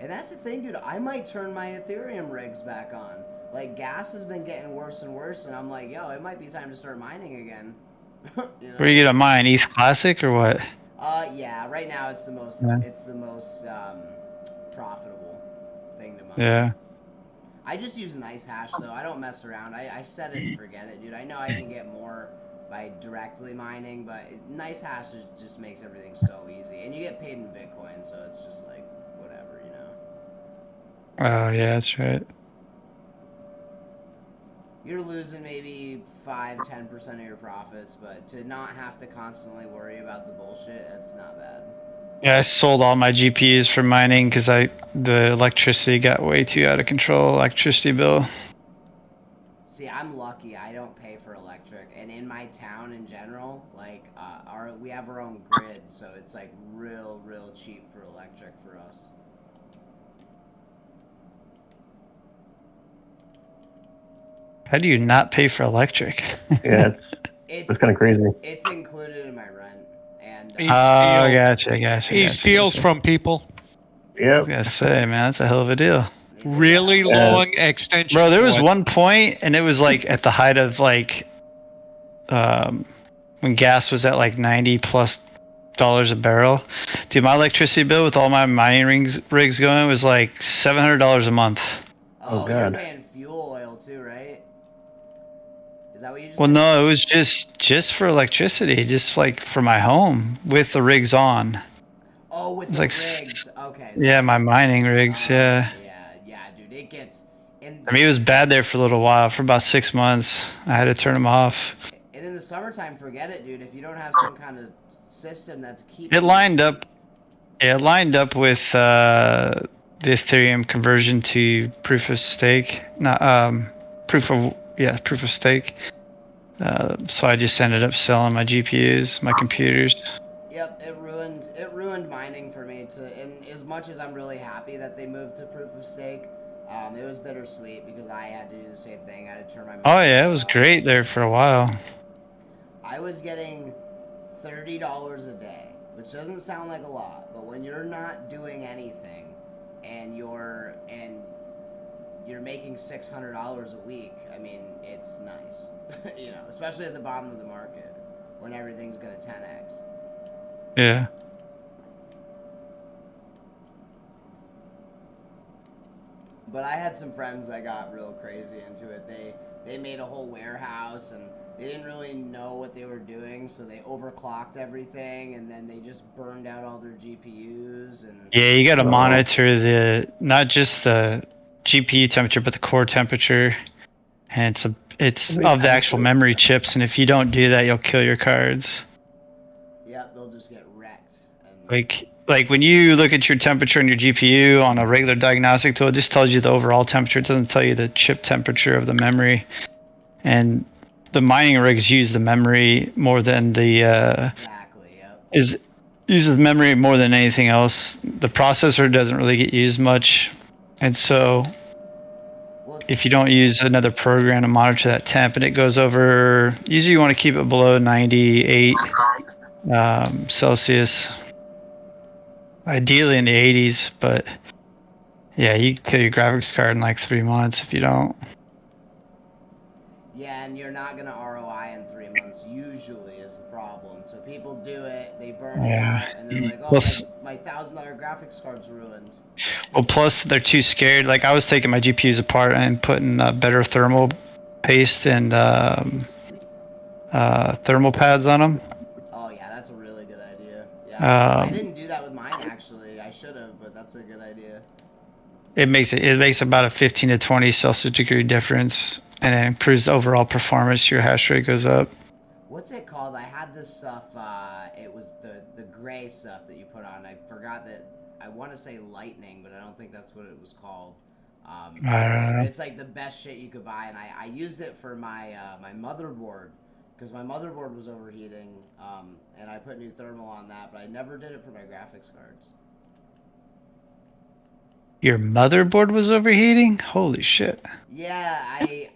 And that's the thing, dude. I might turn my Ethereum rigs back on. Like gas has been getting worse and worse, and I'm like, yo, it might be time to start mining again. You know? Where you gonna mine? East Classic or what? Yeah. Right now, it's the most. Yeah. It's the most profitable thing to mine. Yeah. I just use nice hash though. I don't mess around. I set it and forget it, dude. I know I can get more by directly mining, but nice hash just makes everything so easy, and you get paid in Bitcoin, so it's just like whatever, you know. Oh yeah, that's right. You're losing maybe 5-10% of your profits, but to not have to constantly worry about the bullshit, that's not bad. Yeah, I sold all my GPUs for mining because the electricity got way too out of control. Electricity bill. See, I'm lucky. I don't pay for electric, and in my town in general, like we have our own grid, so it's like real cheap for electric for us. How do you not pay for electric? Yeah, it's kind of crazy. It's included in my rent, and gotcha. He steals from people. Yep. I was gonna say, man, that's a hell of a deal. Really long extension. Bro, there was one point, and it was like at the height of like, when gas was at like $90+ a barrel. Dude, my electricity bill with all my mining rigs going was like $700 a month. Oh, God. You're paying fuel oil too, right? Is that what you just Well, said? no, it was just for electricity, just like for my home with the rigs on. Oh, with It's the like rigs. Okay. So Yeah, my mining rigs, yeah. Yeah, dude. It gets. I mean, it was bad there for a little while, for about 6 months. I had to turn them off. And in the summertime, forget it, dude. If you don't have some kind of system that's keeping. It lined up. It lined up with the Ethereum conversion to proof of stake. Not proof of stake. So I just ended up selling my GPUs, my computers. Yep, it ruined mining for me. And as much as I'm really happy that they moved to proof of stake, it was bittersweet because I had to do the same thing. I had to turn my. Oh yeah, it was great there for a while. I was getting $30 a day, which doesn't sound like a lot, but when you're not doing anything, and you're making $600 a week, I mean, it's nice, you know, especially at the bottom of the market when everything's gonna 10x. Yeah. But I had some friends that got real crazy into it. They made a whole warehouse and they didn't really know what they were doing, so they overclocked everything, and then they just burned out all their GPUs. And Yeah, you got to monitor not just the GPU temperature, but the core temperature, and it's of the actual memory chips. And if you don't do that, you'll kill your cards. Yeah, they'll just get wrecked. And Like when you look at your temperature in your GPU on a regular diagnostic tool, it just tells you the overall temperature. It doesn't tell you the chip temperature of the memory. And the mining rigs use the memory more than exactly, yep. Uses memory more than anything else. The processor doesn't really get used much, and so if you don't use another program to monitor that temp and it goes over, usually you want to keep it below 98 Celsius. Ideally in the 80s, but yeah, you kill your graphics card in like 3 months if you don't. Yeah, and you're not gonna ROI in 3 months. Usually is the problem. So people do it, they burn it out, and they're like, "Oh, my $1,000 graphics card's ruined." Well, plus they're too scared. Like I was taking my GPUs apart and putting better thermal paste and thermal pads on them. Oh yeah, that's a really good idea. Yeah, I didn't do that with mine actually. I should have, but that's a good idea. It makes about a 15 to 20 Celsius degree difference, and it improves the overall performance. Your hash rate goes up. What's it called? I had this stuff. It was the gray stuff that you put on. I forgot that. I want to say lightning, but I don't think that's what it was called. I don't know. It's like the best shit you could buy, and I used it for my my motherboard because my motherboard was overheating, and I put new thermal on that, but I never did it for my graphics cards. Your motherboard was overheating? Holy shit. Yeah,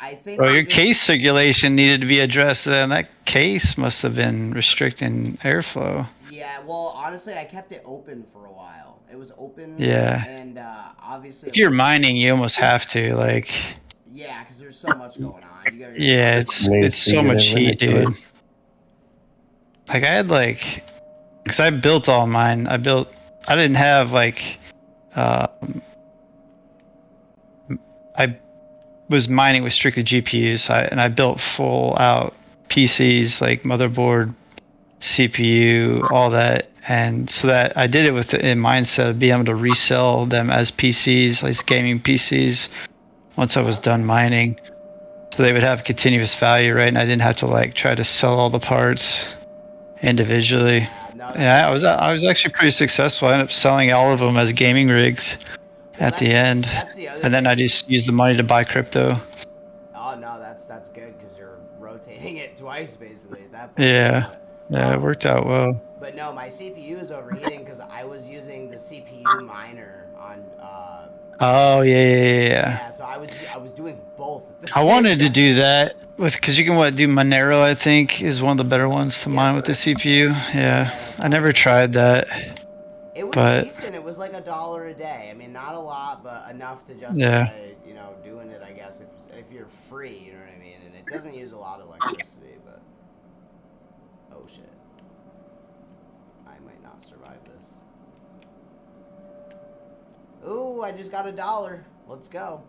I think... Well, your case circulation needed to be addressed then. That case must have been restricting airflow. Yeah, well, honestly, I kept it open for a while. It was open, yeah. And obviously... If you're mining, you almost have to, like... Yeah, because there's so much going on. You gotta yeah, it's so much heat, dude. Like, I had, like... Because I built all mine. I didn't have, like... I was mining with strictly GPUs, and I built full out PCs, like motherboard, CPU, all that, and so that I did it with the mindset of being able to resell them as PCs, like gaming PCs, once I was done mining, so they would have continuous value, right? And I didn't have to like try to sell all the parts individually. And I was actually pretty successful. I ended up selling all of them as gaming rigs. At the end, and then I just use the money to buy crypto. Oh no, that's good because you're rotating it twice basically at that point. Yeah, yeah, it worked out well. But no, my CPU is overheating because I was using the CPU miner on. Oh yeah. Yeah, so I was doing both. I wanted to do that because you can do Monero. I think is one of the better ones to mine with the CPU. Yeah, I never tried that. It was decent. It was like $1 a day. I mean, not a lot, but enough to justify, you know, doing it. I guess if you're free, you know what I mean. And it doesn't use a lot of electricity, but oh shit, I might not survive this. Ooh, I just got $1. Let's go.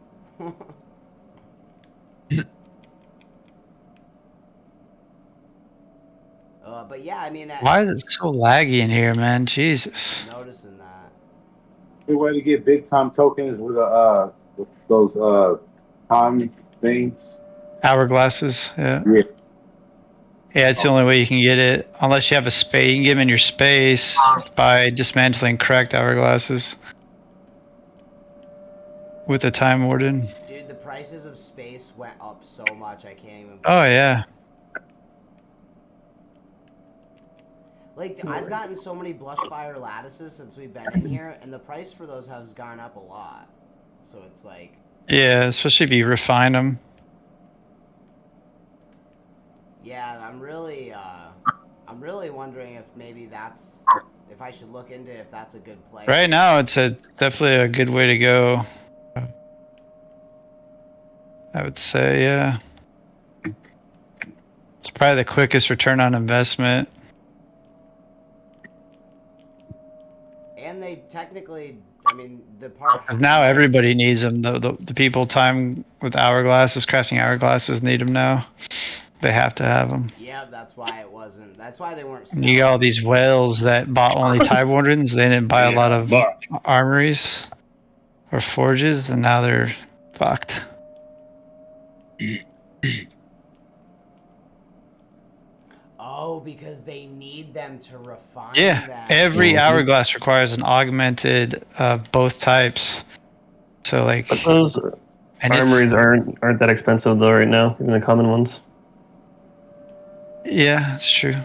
But yeah, I mean... Why is it so laggy in here, man? Jesus. Noticing that. The way to get big time tokens with those time things. Hourglasses, yeah. Yeah. Yeah, it's the only way you can get it. Unless you have a space. You can get them in your space by dismantling cracked hourglasses. With the time warden. Dude, the prices of space went up so much I can't even... Oh, yeah. Like, I've gotten so many Blushfire lattices since we've been in here, and the price for those has gone up a lot. So it's like... Yeah, especially if you refine them. Yeah, I'm really wondering if maybe that's... If I should look into if that's a good play. Right now, it's definitely a good way to go. I would say, yeah. It's probably the quickest return on investment. And they technically, I mean, the part... Now everybody needs them. The people time with hourglasses, crafting hourglasses, need them now. They have to have them. Yeah, that's why it wasn't. That's why they weren't... You got all these whales that bought only time wardens. They didn't buy a lot of armories or forges, and now they're fucked. Oh, because they need them to refine them. Every hourglass requires an augmented both types. So like... But those armories aren't that expensive though right now, even the common ones. Yeah, that's true.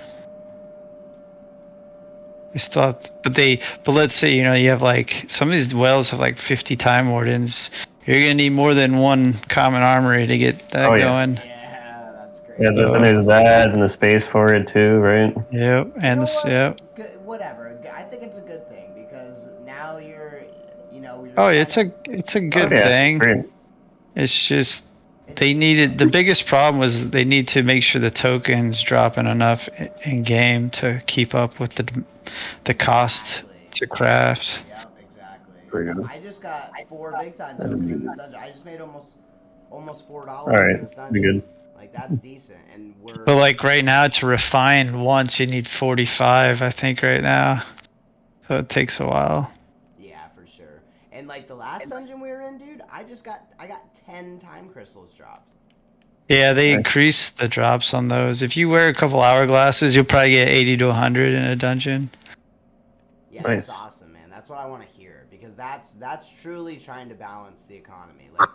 You still have to, but let's say, you know, you have like, some of these whales have like 50 time wardens. You're gonna need more than one common armory to get that going. Yeah, that's great. Yeah, then there's that and the space for it too, right? Yep, and yep. Whatever. I think it's a good thing because now you're. Oh, it's a good thing. Great. It's just they needed the biggest problem was they need to make sure the tokens dropping enough in game to keep up with the cost to craft. Yep, exactly. I just got 4 big time tokens in this dungeon. I just made almost $4 in this dungeon. Good. Like that's decent, and we're. But like right now, to refine once you need 45, I think right now. So it takes a while. Yeah, for sure. And like the last dungeon we were in, dude, I got 10 time crystals dropped. Yeah, they increased the drops on those. If you wear a couple hourglasses, you'll probably get 80 to 100 in a dungeon. Yeah, that's awesome, man. That's what I want to hear because that's truly trying to balance the economy. Like,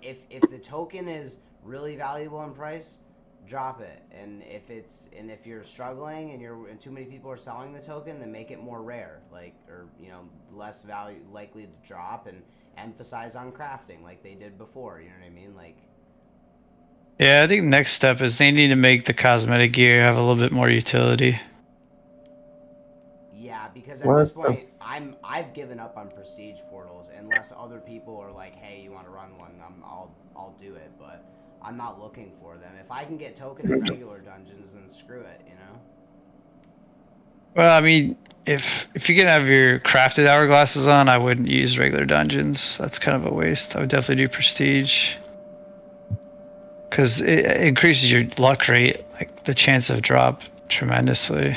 if the token is really valuable in price, drop it. And if you're struggling and too many people are selling the token, then make it more rare, or less value likely to drop, and emphasize on crafting like they did before. You know what I mean? Like. Yeah, I think the next step is they need to make the cosmetic gear have a little bit more utility. Yeah, because at this point, I've given up on prestige portals unless other people are like, "Hey, you want to run one?" I'll do it, but I'm not looking for them. If I can get token in regular dungeons, then screw it, Well, I mean, if you're gonna have your crafted hourglasses on, I wouldn't use regular dungeons. That's kind of a waste. I would definitely do prestige. Because it increases your luck rate, like the chance of drop tremendously.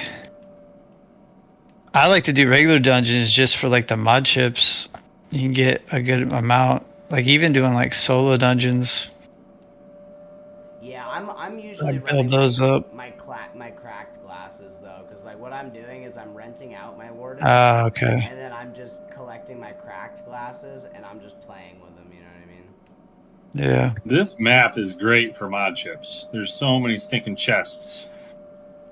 I like to do regular dungeons just for like the mod chips. You can get a good amount. Like even doing like solo dungeons. Yeah, I'm usually build those up. My cracked glasses though, because like what I'm doing is I'm renting out my warden. Ah, okay. And then I'm just collecting my cracked glasses and I'm just playing with them. You know what I mean? Yeah. This map is great for mod chips. There's so many stinking chests.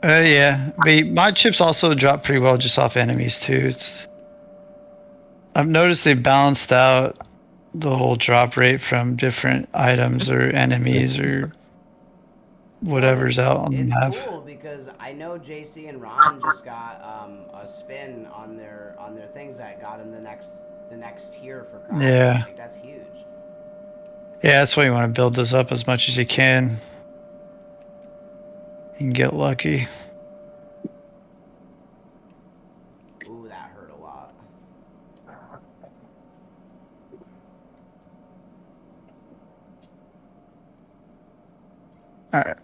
Yeah. Mod chips also drop pretty well just off enemies too. I've noticed they balanced out the whole drop rate from different items or enemies or whatever's out on the map. It's cool because I know JC and Ron just got a spin on their things that got him the next tier for crafting. Yeah. Like that's huge. Yeah, that's why you want to build those up as much as you can. You can get lucky. Ooh, that hurt a lot. All right.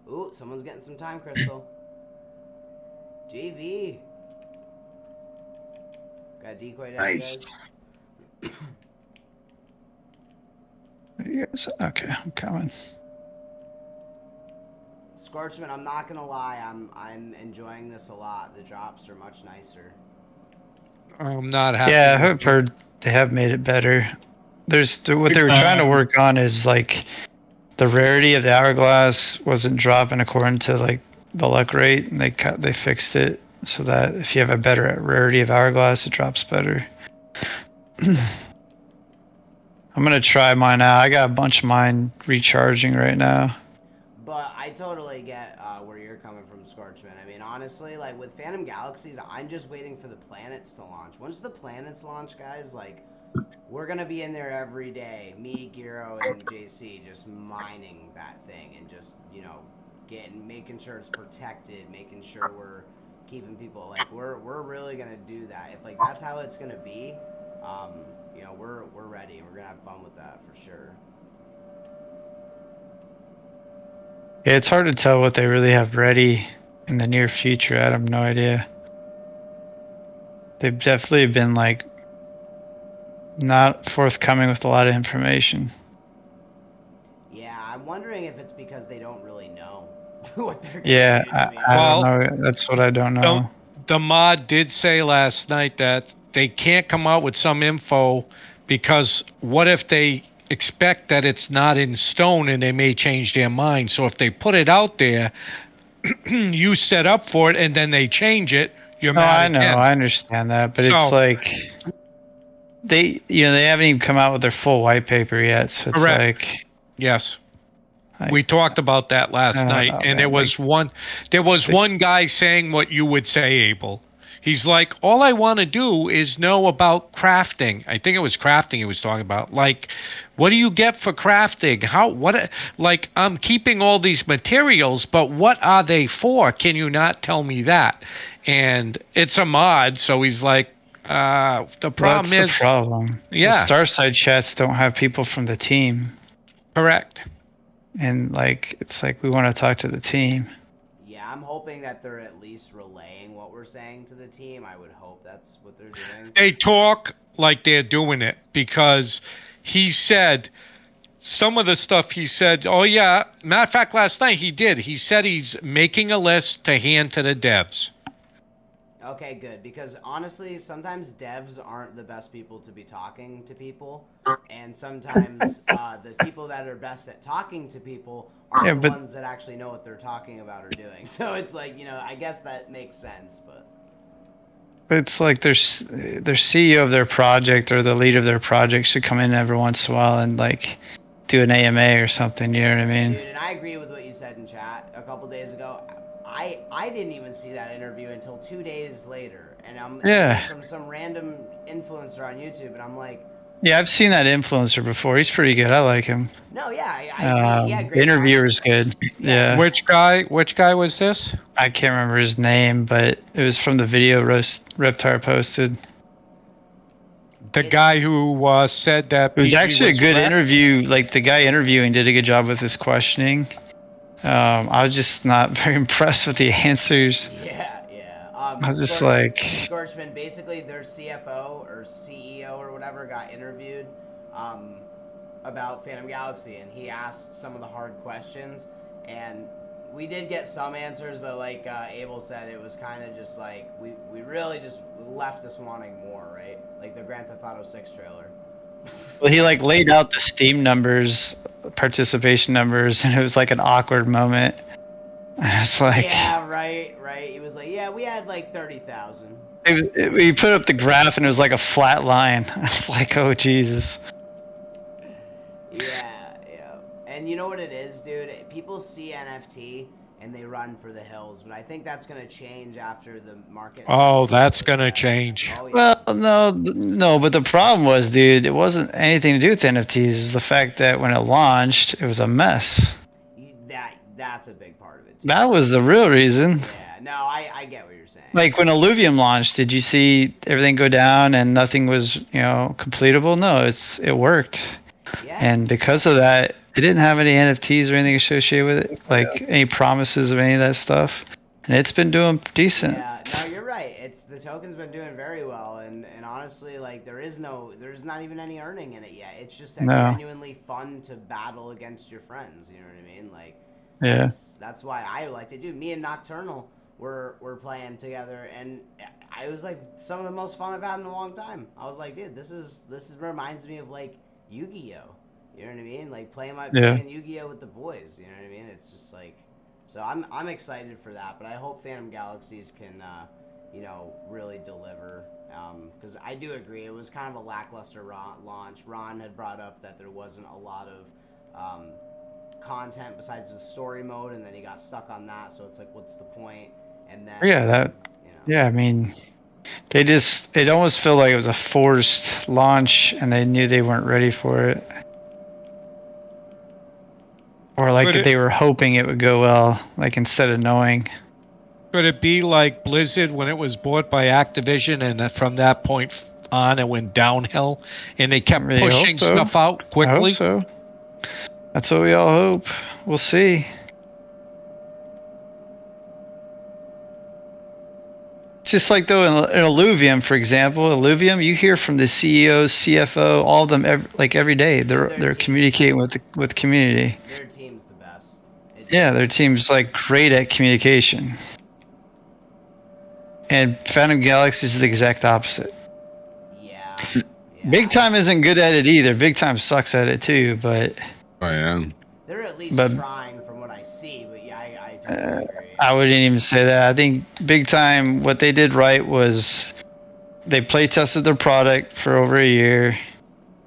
Ooh, someone's getting some time crystal. JV. Got decoy down, Nice. guys. Yes. Okay, I'm coming. Scorchman, I'm not gonna lie, I'm enjoying this a lot. The drops are much nicer. I'm not happy. Yeah, I've heard they have made it better. What they were trying to work on is like the rarity of the hourglass wasn't dropping according to like the luck rate, and they fixed it so that if you have a better rarity of hourglass, it drops better. I'm gonna try mine out. I got a bunch of mine recharging right now. But I totally get where you're coming from, Scorchman. I mean, honestly, like with Phantom Galaxies, I'm just waiting for the planets to launch. Once the planets launch, guys, like we're gonna be in there every day. Me, Giro, and JC just mining that thing and just making sure it's protected, making sure we're keeping people like we're really gonna do that. If like that's how it's gonna be, we're ready. We're gonna have fun with that for sure. Yeah, it's hard to tell what they really have ready in the near future. I have no idea. They've definitely been like not forthcoming with a lot of information. Yeah, I'm wondering if it's because they don't really know what they're. Yeah, I don't know. That's what I don't know. The mod did say last night that they can't come out with some info because what if they expect that it's not in stone and they may change their mind. So if they put it out there, you set up for it and then they change it, you're No, mad I know, again. I understand that, but So- it's like they haven't even come out with their full white paper yet, so it's Correct. like Yes. Like- We talked about that last I don't night, know, and man. there was one guy saying what you would say, Abel. He's like, all I want to do is know about crafting. I think it was crafting he was talking about. Like, what do you get for crafting? Like, I'm keeping all these materials, but what are they for? Can you not tell me that? And it's a mod, so he's like, the problem that's is... the problem. Yeah. The Starside chats don't have people from the team. Correct. And like it's like we want to talk to the team. Yeah, I'm hoping that they're at least relaying what we're saying to the team. I would hope that's what they're doing. They talk like they're doing it because he said some of the stuff he said, oh yeah, matter of fact, last night he did. He said he's making a list to hand to the devs. Okay, good. Because honestly, sometimes devs aren't the best people to be talking to people. And sometimes the people that are best at talking to people are the ones that actually know what they're talking about or doing. So it's like, I guess that makes sense, but... It's like their CEO of their project or the lead of their project should come in every once in a while and like do an AMA or something, you know what I mean? Dude, and I agree with what you said in chat a couple days ago. I didn't even see that interview until 2 days later, and it was from some random influencer on YouTube, and I'm like, yeah, I've seen that influencer before. He's pretty good. I like him. No, yeah, great. The interviewer's good. Yeah. Which guy was this? I can't remember his name, but it was from the video Reptar posted. The guy who said that it was PG actually a good correct? interview. Like the guy interviewing did a good job with his questioning. I was just not very impressed with the answers. Yeah. I was just like... Scorchman, basically their CFO or CEO or whatever got interviewed about Phantom Galaxy, and he asked some of the hard questions, and we did get some answers, but like Abel said, it was kind of just like, we really just left us wanting more, right? Like the Grand Theft Auto 6 trailer. Well, he like laid out the Steam numbers, participation numbers, and it was like an awkward moment. And it's like... Yeah, right. He was like, yeah, we had like 30,000. He put up the graph and it was like a flat line. I was like, oh, Jesus. Yeah. And you know what it is, dude? People see NFT and they run for the hills, but I think that's going to change after the market. Oh, that's going to change. Oh, yeah. Well, no, but the problem was, dude, it wasn't anything to do with NFTs. It was the fact that when it launched, it was a mess. That's a big part of it, too. That was the real reason. Yeah, no, I get what you're saying. Like when Illuvium launched, did you see everything go down and nothing was, completable? No, it worked. Yeah. And because of that, it didn't have any NFTs or anything associated with it, like any promises of any of that stuff. And it's been doing decent. Yeah, no, you're right. The token's been doing very well, and honestly, like there's not even any earning in it yet. It's just genuinely fun to battle against your friends. You know what I mean? Like, yeah. That's why I liked it, dude. Me and Nocturnal were playing together, and I was like some of the most fun I've had in a long time. I was like, dude, this reminds me of like Yu-Gi-Oh. You know what I mean? Like playing Yu-Gi-Oh with the boys. You know what I mean? It's just like, so I'm excited for that. But I hope Phantom Galaxies can really deliver. Because I do agree it was kind of a lackluster launch. Ron had brought up that there wasn't a lot of content besides the story mode, and then he got stuck on that. So it's like, what's the point? And then yeah, I mean, it almost felt like it was a forced launch, and they knew they weren't ready for it. Or like they were hoping it would go well, like instead of knowing. Could it be like Blizzard when it was bought by Activision, and from that point on it went downhill, and they kept pushing stuff out quickly? I hope so. That's what we all hope. We'll see. Just like though in Illuvium, for example, Illuvium, you hear from the CEO, CFO, all of them every day. They're communicating with the community. Their team's the best. Their team's like great at communication. And Phantom Galaxy is the exact opposite. Yeah. Big Time isn't good at it either. Big Time sucks at it too, but I am. They're at least trying from what I see, but yeah, I totally agree. I wouldn't even say that. I think Big Time, what they did right was they play tested their product for over a year,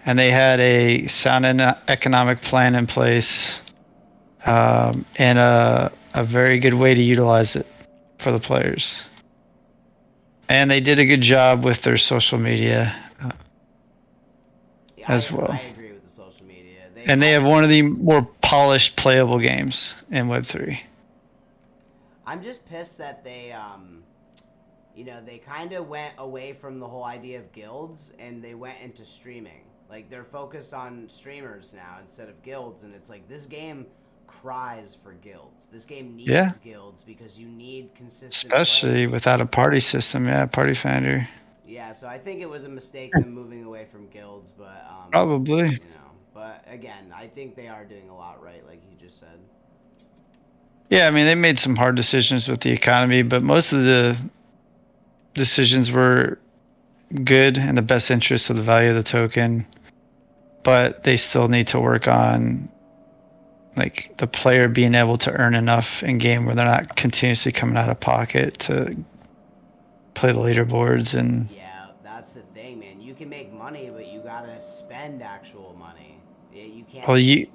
and they had a sound and economic plan in place, and a very good way to utilize it for the players. And they did a good job with their social media as well. I agree with the social media. They have one of the more polished playable games in Web3. I'm just pissed that they, they kind of went away from the whole idea of guilds and they went into streaming. Like, they're focused on streamers now instead of guilds, and it's like, this game cries for guilds. This game needs guilds because you need consistent Especially play. without a party system, Party Finder. Yeah, so I think it was a mistake them moving away from guilds, but Probably. But again, I think they are doing a lot right, like you just said. Yeah, I mean, they made some hard decisions with the economy, but most of the decisions were good in the best interest of the value of the token. But they still need to work on, like, the player being able to earn enough in game where they're not continuously coming out of pocket to play the leaderboards. And yeah, that's the thing, man. You can make money, but you gotta spend actual money. You can't. Well, yeah.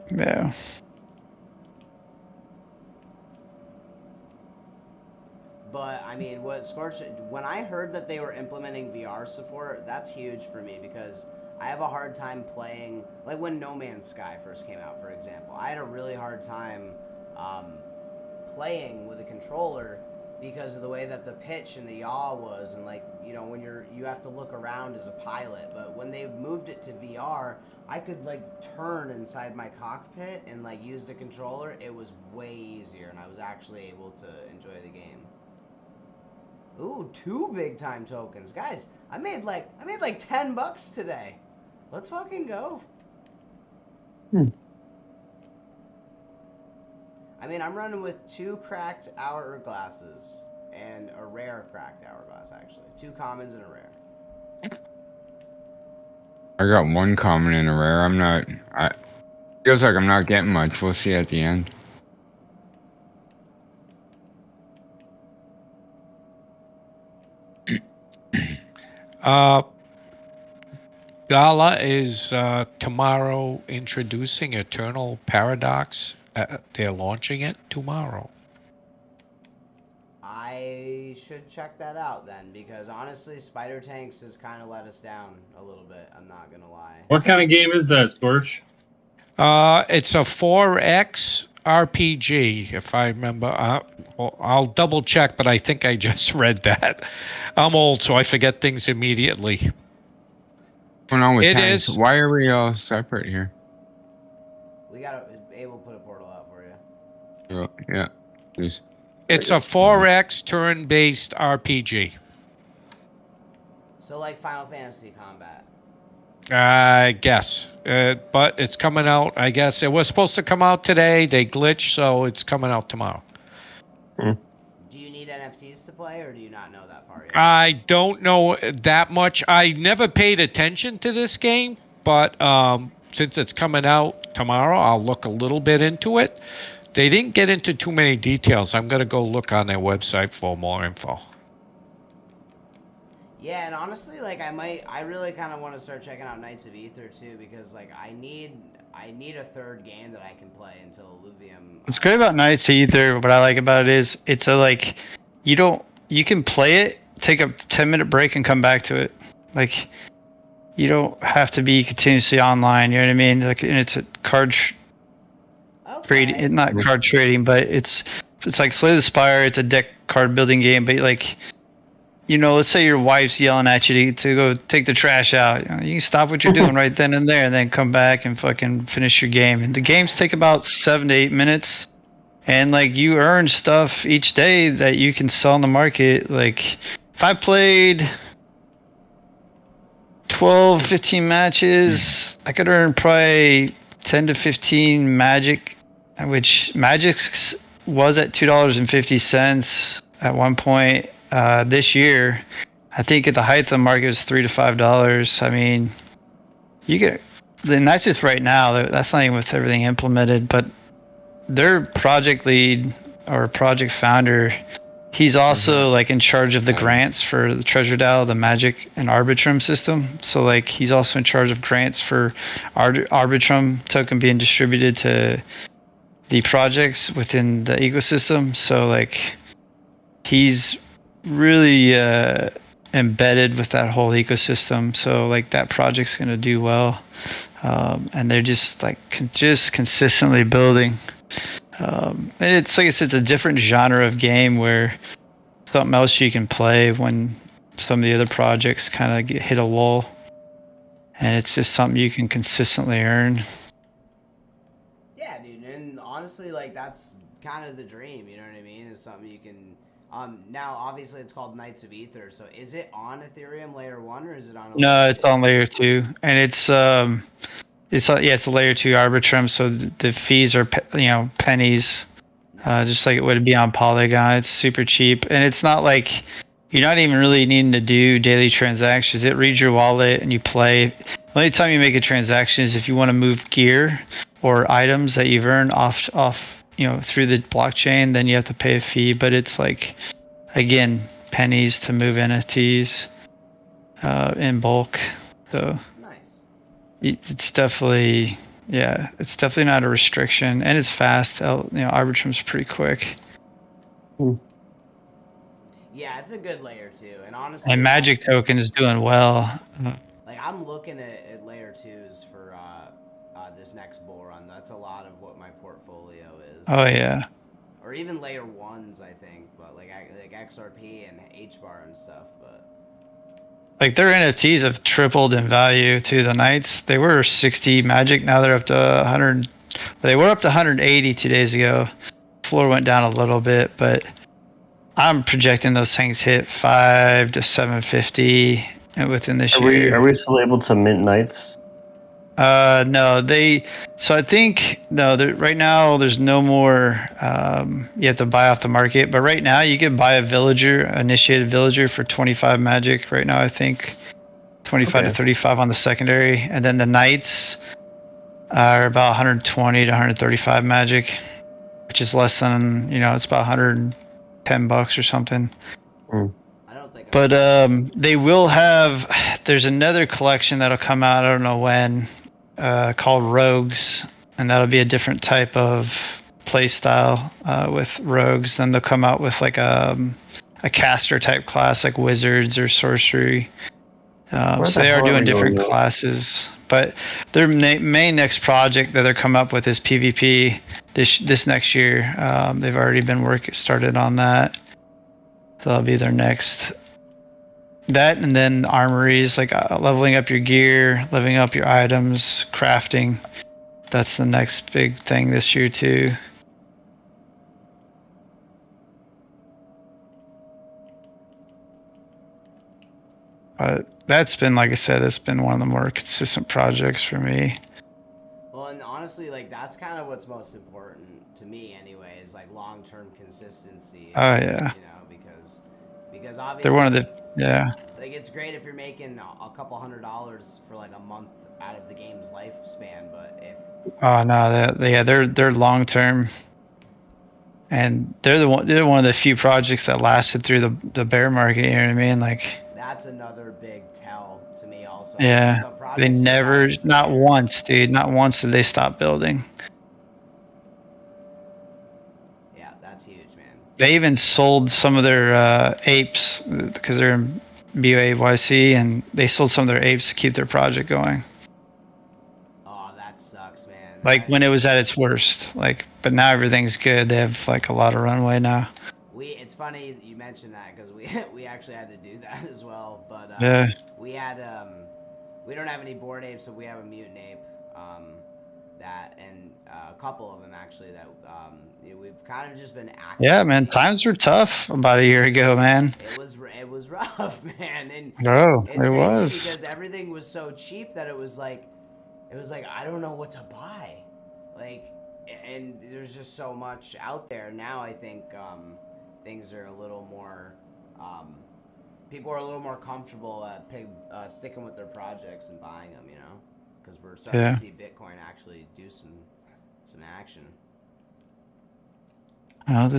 Yeah. But I mean, when I heard that they were implementing VR support, that's huge for me because I have a hard time playing, like when No Man's Sky first came out, for example. I had a really hard time playing with a controller because of the way that the pitch and the yaw was, and like, when you have to look around as a pilot. But when they moved it to VR, I could like turn inside my cockpit and like use the controller. It was way easier, and I was actually able to enjoy the game. Ooh, 2 big time tokens. Guys, I made like $10 today. Let's fucking go. I mean, I'm running with 2 cracked hourglasses and a rare cracked hourglass, actually. 2 commons and a rare. I got 1 common and a rare. Feels like I'm not getting much. We'll see at the end. Gala is tomorrow introducing Eternal Paradox. They're launching it tomorrow. I should check that out then, because honestly, Spider Tanks has kind of let us down a little bit. I'm not gonna lie. What kind of game is that, Scorch? It's a 4X RPG, if I remember. I'll double check, but I think I just read that. I'm old, so I forget things immediately. What's going on with tanks? Why are we all separate here? We gotta able to put a portal out for you. Yeah, please. It's a 4X turn-based RPG. So like Final Fantasy Combat. I guess. But it's coming out, I guess. It was supposed to come out today. They glitched, so it's coming out tomorrow. Do you need NFTs to play, or do you not know that far yet? I don't know that much. I never paid attention to this game, but since it's coming out tomorrow, I'll look a little bit into it. They didn't get into too many details. I'm going to go look on their website for more info. Yeah, and honestly, like I really kind of want to start checking out Knights of Ether too, because like I need a third game that I can play until Illuvium. What's great about Knights of Ether, what I like about it is it's you can play it, take a 10-minute break and come back to it. Like, you don't have to be continuously online, you know what I mean? Like, and it's a card trading, not card trading, but it's like Slay the Spire. It's a deck card building game, but like, let's say your wife's yelling at you to go take the trash out. You can stop what you're doing right then and there, and then come back and fucking finish your game. And the games take about 7 to 8 minutes, and like you earn stuff each day that you can sell in the market. Like, if I played 12, 15 matches, I could earn probably 10 to 15 magic, which magic was at $2.50 at one point. This year, I think at the height of the market was $3 to $5. I mean, you get and that's just right now. That's not even with everything implemented, but their project lead or project founder, he's also like in charge of the grants for the Treasure DAO, the Magic and Arbitrum system. So like he's also in charge of grants for Arbitrum token being distributed to the projects within the ecosystem. So like he's really embedded with that whole ecosystem. So like that project's gonna do well, and they're just like just consistently building. And it's like I said, it's a different genre of game where something else you can play when some of the other projects kind of hit a lull, and it's just something you can consistently earn. Yeah, dude, and honestly, like that's kind of the dream. You know what I mean? Is something you can. Now obviously it's called Knights of Ether. So is it on Ethereum layer 1 or is it on? No, it's on layer 2, and it's a layer 2 Arbitrum. So the fees are pennies, just like it would be on Polygon. It's super cheap, and it's not like you're not even really needing to do daily transactions. It reads your wallet and you play. The only time you make a transaction is if you want to move gear or items that you've earned off through the blockchain, then you have to pay a fee. But it's like, again, pennies to move NFTs in bulk. So nice. It's definitely not a restriction, and it's fast. Arbitrum's pretty quick. Yeah, it's a good layer 2, and honestly, And Magic Token is doing well. Like I'm looking at layer 2s for this next bull run. That's a lot of what my portfolio is. Oh yeah. Or even layer 1s, I think, but like XRP and HBAR and stuff. But like their NFTs have tripled in value to the Knights. They were 60 Magic, now they're up to 100. They were up to 180 2 days ago. Floor went down a little bit, but I'm projecting those things hit 5 to 750 within this year. Are we still able to mint Knights? No, so I think right now there's no more. You have to buy off the market, but right now you can buy a initiated villager for 25 Magic. Right now I think 25 to 35 on the secondary, and then the Knights are about 120 to 135 Magic, which is less than it's about $110 or something. I don't think. But they will have. There's another collection that'll come out. I don't know when. Called Rogues, and that'll be a different type of play style with Rogues. Then they'll come out with like a caster type class like Wizards or Sorcery. So they are doing different classes, but their main next project that they're coming up with is PvP this next year. They've already been started on that. So that'll be their next. That, and then armories, like leveling up your gear, leveling up your items, crafting. That's the next big thing this year too. But that's been, like I said, that's been one of the more consistent projects for me. Well, and honestly, like that's kind of what's most important to me, anyway, is like long-term consistency. Oh yeah. Because obviously they're one of the Like it's great if you're making a couple $100 for like a month out of the game's lifespan, but if they're long term, and they're one of the few projects that lasted through the bear market. You know what I mean? Like that's another big tell to me, also. Yeah, they never, not once, dude, not once did they stop building. Yeah, that's huge, man. They even sold some of their apes because they're in BYC, and they sold some of their apes to keep their project going. Oh, that sucks, man. Like when it was at its worst. But now everything's good. They have like a lot of runway now. It's funny that you mentioned that because we actually had to do that as well. But yeah, we had we don't have any bored apes, but we have a mutant ape. That and a couple of them actually that we've kind of just been active. Yeah, man, times were tough about a year ago, man. It was rough, man, and it was because everything was so cheap that it was like I don't know what to buy, and there's just so much out there now. I think things are a little more people are a little more comfortable sticking with their projects and buying them, because we're starting Yeah. to see Bitcoin actually do some action. Well,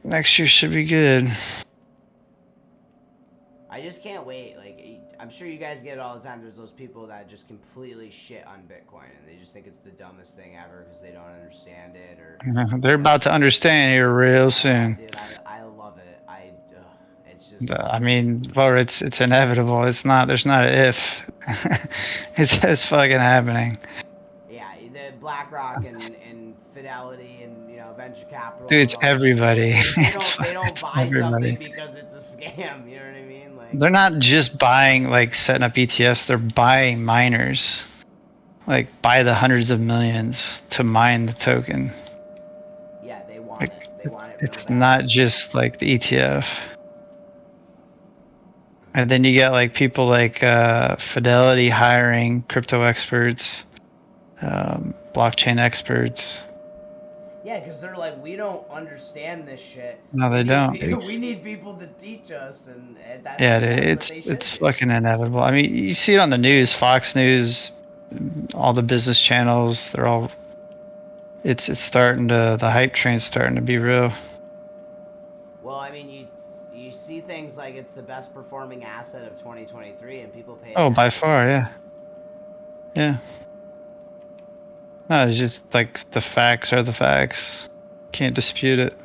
next year should be good. I just can't wait. Like, I'm sure you guys get it all the time. There's those people that just completely shit on Bitcoin and they just think it's the dumbest thing ever because they don't understand it or. They're about to understand here real soon. Dude, I love it. It's just. I mean, well, it's inevitable. It's not. There's not an if. It's fucking happening. Yeah, the BlackRock and Fidelity and venture capital. Dude, it's everybody. They don't buy something because it's a scam. You know what I mean? Like they're not just buying setting up ETFs. They're buying miners, by the hundreds of millions to mine the token. Yeah, they want it. They want it. It's not just the ETF. And then you got people like Fidelity hiring crypto experts, blockchain experts. Yeah, because they're like, we don't understand this shit. No, they don't. We need people to teach us, and that's it's fucking inevitable. I mean, you see it on the news, Fox News, all the business channels. They're all. It's starting to the hype train's starting to be real. Well, I mean, you see things like it's the best performing asset of 2023, and people pay. Oh, by far, yeah. Yeah. No, it's just the facts are the facts. Can't dispute it.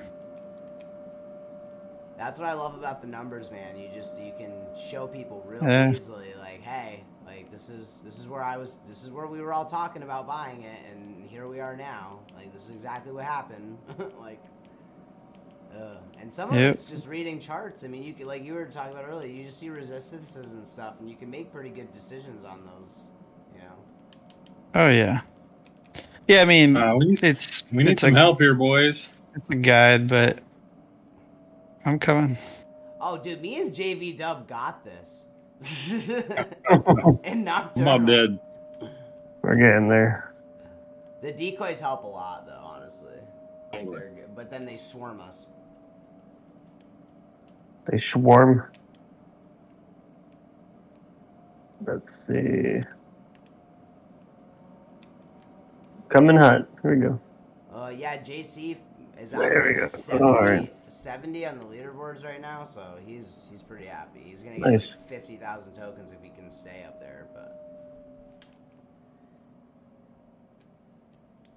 That's what I love about the numbers, man. You can show people real easily, like, hey, this is where we were all talking about buying it, and here we are now. Like, this is exactly what happened. And some of it's just reading charts. I mean, you can, like you were talking about earlier, you just see resistances and stuff, and you can make pretty good decisions on those. Oh yeah. Yeah, I mean, we need some help here, boys. It's a guide, but I'm coming. Oh, dude, me and JV Dub got this. And knocked I'm dead. We're getting there. The decoys help a lot, though, honestly. They're good, but then they swarm us. They swarm. Let's see. Coming hot. Here we go. Yeah, JC is at There we go. 70 on the leaderboards right now, so he's pretty happy. He's gonna Nice. get 50,000 tokens if he can stay up there, but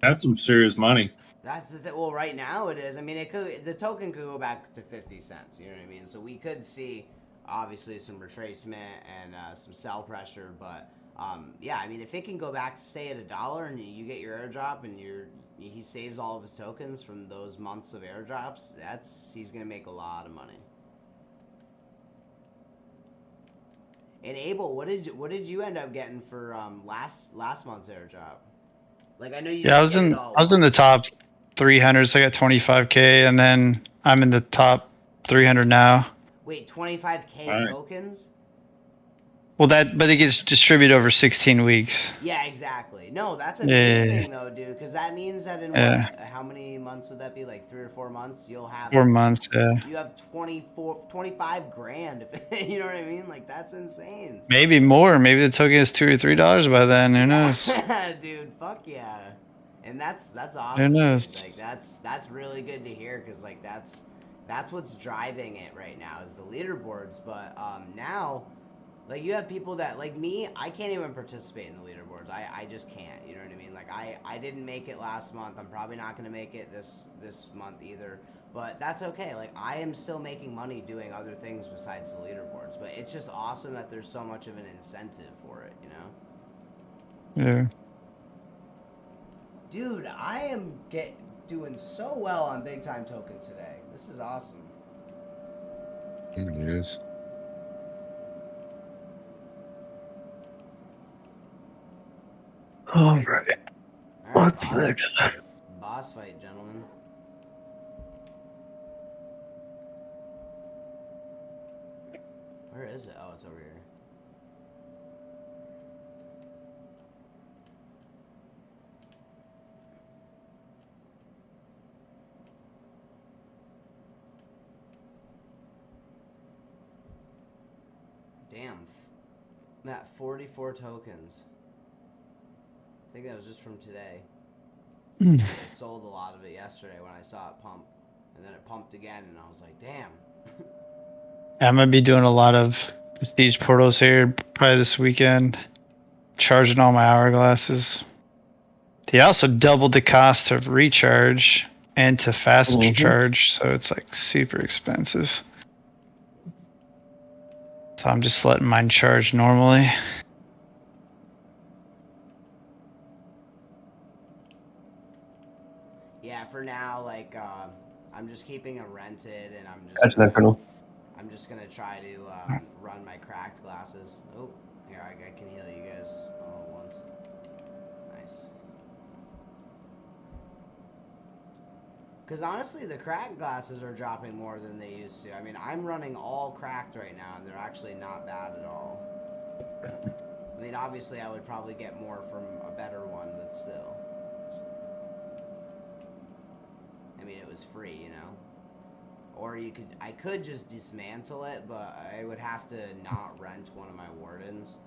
that's some serious money. that's the thing. Well, right now it is. I mean, the token could go back to 50 cents. You know what I mean? So we could see obviously some retracement and some sell pressure, but yeah, I mean, if it can go back to stay at $1 and you get your airdrop and he saves all of his tokens from those months of airdrops, he's gonna make a lot of money. And Abel, what did you end up getting for last month's airdrop? Like, I know you. Yeah, I was in the top 300, so I got 25K, and then I'm in the top 300 now. Wait, 25K tokens? Well, but it gets distributed over 16 weeks. Yeah, exactly. No, that's amazing though, dude, because that means that in how many months would that be? Like 3 or 4 months, you'll have 4 months. Yeah. You have 25 grand. You know what I mean? Like, that's insane. Maybe more. Maybe the token is $2 or $3 by then. Who knows? Dude, fuck yeah. And that's awesome. Who knows? Dude. Like, that's really good to hear, because like that's what's driving it right now is the leaderboards. But now, like, you have people that, like me, I can't even participate in the leaderboards. I just can't. You know what I mean? Like, I didn't make it last month. I'm probably not going to make it this month either. But that's okay. Like, I am still making money doing other things besides the leaderboards. But it's just awesome that there's so much of an incentive for it, you know? Yeah. Dude, I am doing so well on Big Time Token today. This is awesome. It is. All right. What's next? Boss fight, gentlemen. Where is it? Oh, it's over here. Damn. I'm at 44 tokens. I think that was just from today. Mm. I sold a lot of it yesterday when I saw it pump, and then it pumped again, and I was like, damn. I'm gonna be doing a lot of prestige portals here probably this weekend, charging all my hourglasses. They also doubled the cost of recharge and to fast charge, so it's like super expensive. So I'm just letting mine charge normally. Yeah, for now, like, I'm just keeping it rented, and Gotcha, that, Colonel. I'm just gonna try to run my cracked glasses. Oh, here, I can heal you guys all at once. Nice. Because honestly, the cracked glasses are dropping more than they used to. I mean, I'm running all cracked right now, and they're actually not bad at all. I mean, obviously, I would probably get more from a better one, but still. I mean, it was free, you know? Or I could just dismantle it, but I would have to not rent one of my wardens.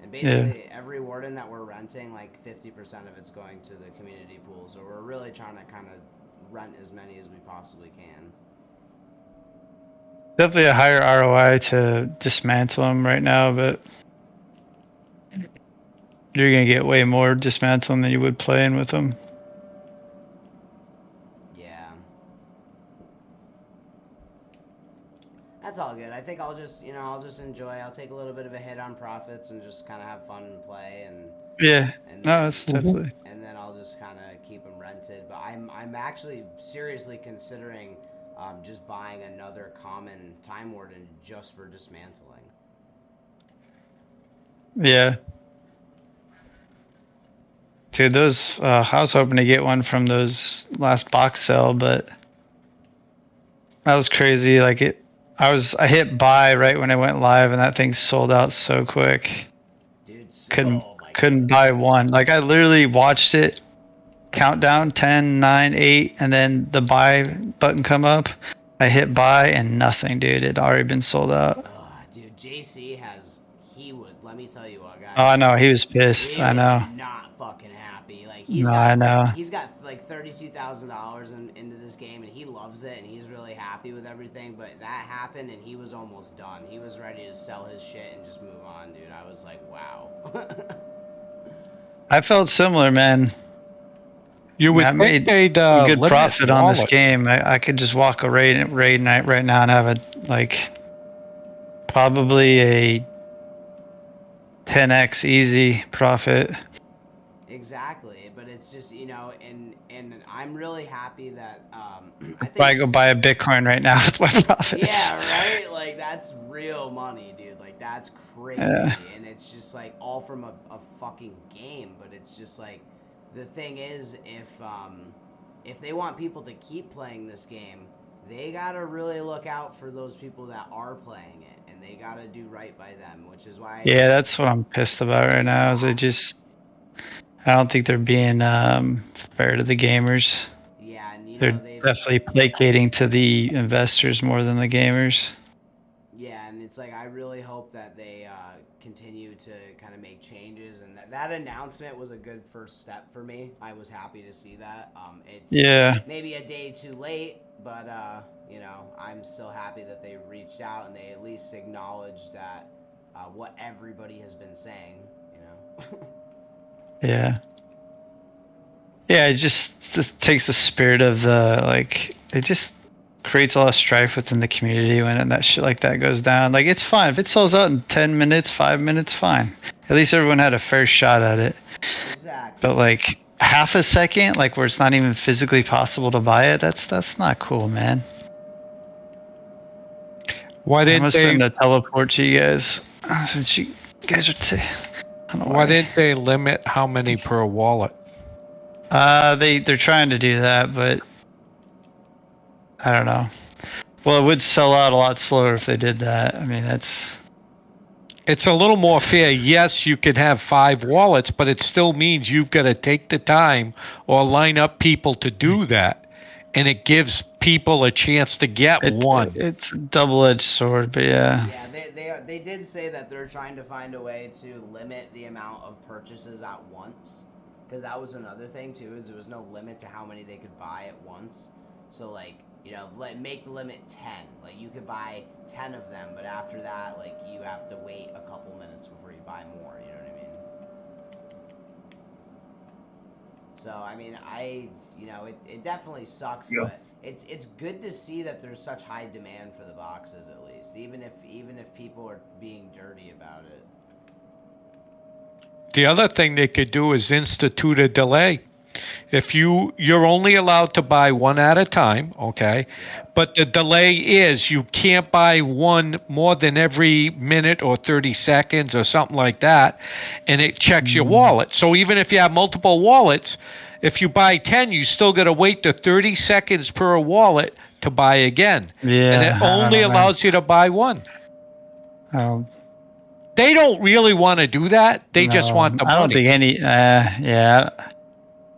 And basically, every warden that we're renting, like 50% of it's going to the community pool. So we're really trying to kind of rent as many as we possibly can. Definitely a higher ROI to dismantle them right now, but you're gonna get way more dismantling than you would playing with them. Yeah. That's all good. I think I'll just, I'll just enjoy. I'll take a little bit of a hit on profits and just kind of have fun and play and. Yeah. And No, it's definitely. And then I'll just kind of keep them rented. But I'm actually seriously considering just buying another common Time Warden just for dismantling. Yeah. Dude, those I was hoping to get one from those last box sale, but that was crazy. Like I hit buy right when it went live, and that thing sold out so quick. Dude, couldn't buy one. Like I literally watched it countdown 10, 9, 8, and then the buy button come up. I hit buy and nothing, dude. It already been sold out. Dude, JC let me tell you what, guys. Oh, I know, he was pissed. I know. Not fucking happy. Like I know. He's got like $32,000 into this game, and he loves it, and he's really happy with everything. But that happened, and he was almost done. He was ready to sell his shit and just move on, dude. I was like, wow. I felt similar, man. You would made a good profit on this game. I could just walk a raid night right now and have probably a 10x easy profit. Exactly, but it's just and I'm really happy that I go buy a Bitcoin right now with my profits. Yeah, right. Like that's real money, dude. Like that's crazy, and it's just like all from a fucking game. But it's just like the thing is, if they want people to keep playing this game, they gotta really look out for those people that are playing it, and they gotta do right by them, which is why. Yeah, that's what I'm pissed about right now. Is I don't think they're being fair to the gamers. Yeah, and they're definitely placating to the investors more than the gamers. Yeah, and it's like I really hope that they continue to kind of make changes, and that announcement was a good first step for me. I was happy to see that. It's maybe a day too late, but I'm still happy that they reached out and they at least acknowledged that what everybody has been saying. Yeah. Yeah, it just takes the spirit of it just creates a lot of strife within the community when that shit like that goes down. Like, it's fine. If it sells out in 10 minutes, 5 minutes, fine. At least everyone had a fair shot at it. Exactly. But, like, half a second, like, where it's not even physically possible to buy it, that's not cool, man. Why didn't they send a teleport to you guys? Since you guys are I don't know why didn't they limit how many per wallet? They're trying to do that, but I don't know. Well, it would sell out a lot slower if they did that. I mean, it's a little more fair. Yes, you can have 5 wallets, but it still means you've got to take the time or line up people to do that. and it gives people a chance to get one. It's a double-edged sword, but yeah. Yeah, they did say that they're trying to find a way to limit the amount of purchases at once, because that was another thing too. Is there was no limit to how many they could buy at once. So like, you know, make the limit 10. Like you could buy 10 of them, but after that, like you have to wait a couple minutes before you buy more. You know what I mean? So I mean, you know, it definitely sucks, Yeah. but it's good to see that there's such high demand for the boxes at least, even if people are being dirty about it. The other thing they could do is institute a delay. If you're only allowed to buy one at a time, okay? But the delay is you can't buy one more than every minute or 30 seconds or something like that, and it checks your wallet. So even if you have multiple wallets, if you buy 10, you still got to wait the 30 seconds per wallet to buy again. Yeah. And it only allows you to buy one. Oh, They don't really want to do that. They just no, want the money. I don't think any. Yeah.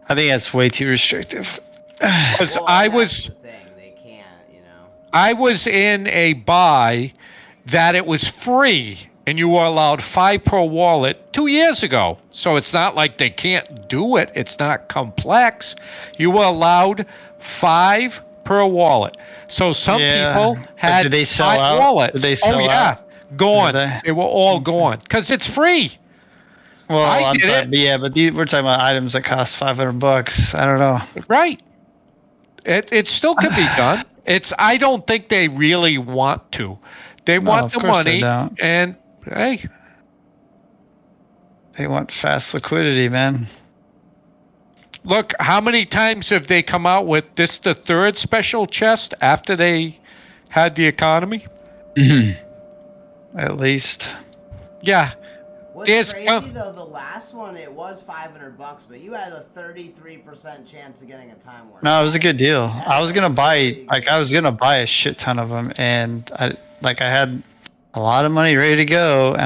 I think that's way too restrictive. Because Well, I and was... that's the thing. They can't, you know. I was in a buy that it was free and you were allowed 5 per wallet 2 years ago. So it's not like they can't do it. It's not complex. You were allowed 5 per wallet. So some people had did they sell 5 out? wallets. Did they sell out? Gone. Did They were all gone because it's free. Well, I did it. Yeah, but we're talking about items that cost $500. I don't know. Right. It still can be done. I don't think they really want to. They want the money, and hey, they want fast liquidity, man. Look, how many times have they come out with this? The third special chest after they had the economy. At least. Yeah. What's crazy though, the last one it was $500, but you had a 33% chance of getting a time warner. No, it was a good deal. I was gonna buy a shit ton of them, and I had a lot of money ready to go, and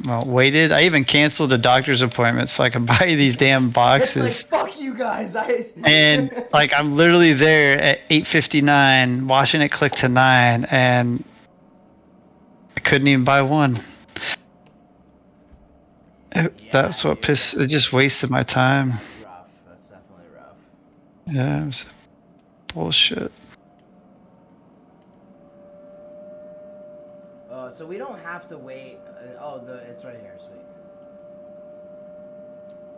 I waited. I even canceled a doctor's appointment so I could buy these damn boxes. It's like, fuck you guys. And like I'm literally there at 8:59, watching it click to 9, and I couldn't even buy one. That's what pissed. It just wasted my time. That's rough. That's definitely rough. Yeah, it was bullshit. So we don't have to wait. It's right here. Sweet.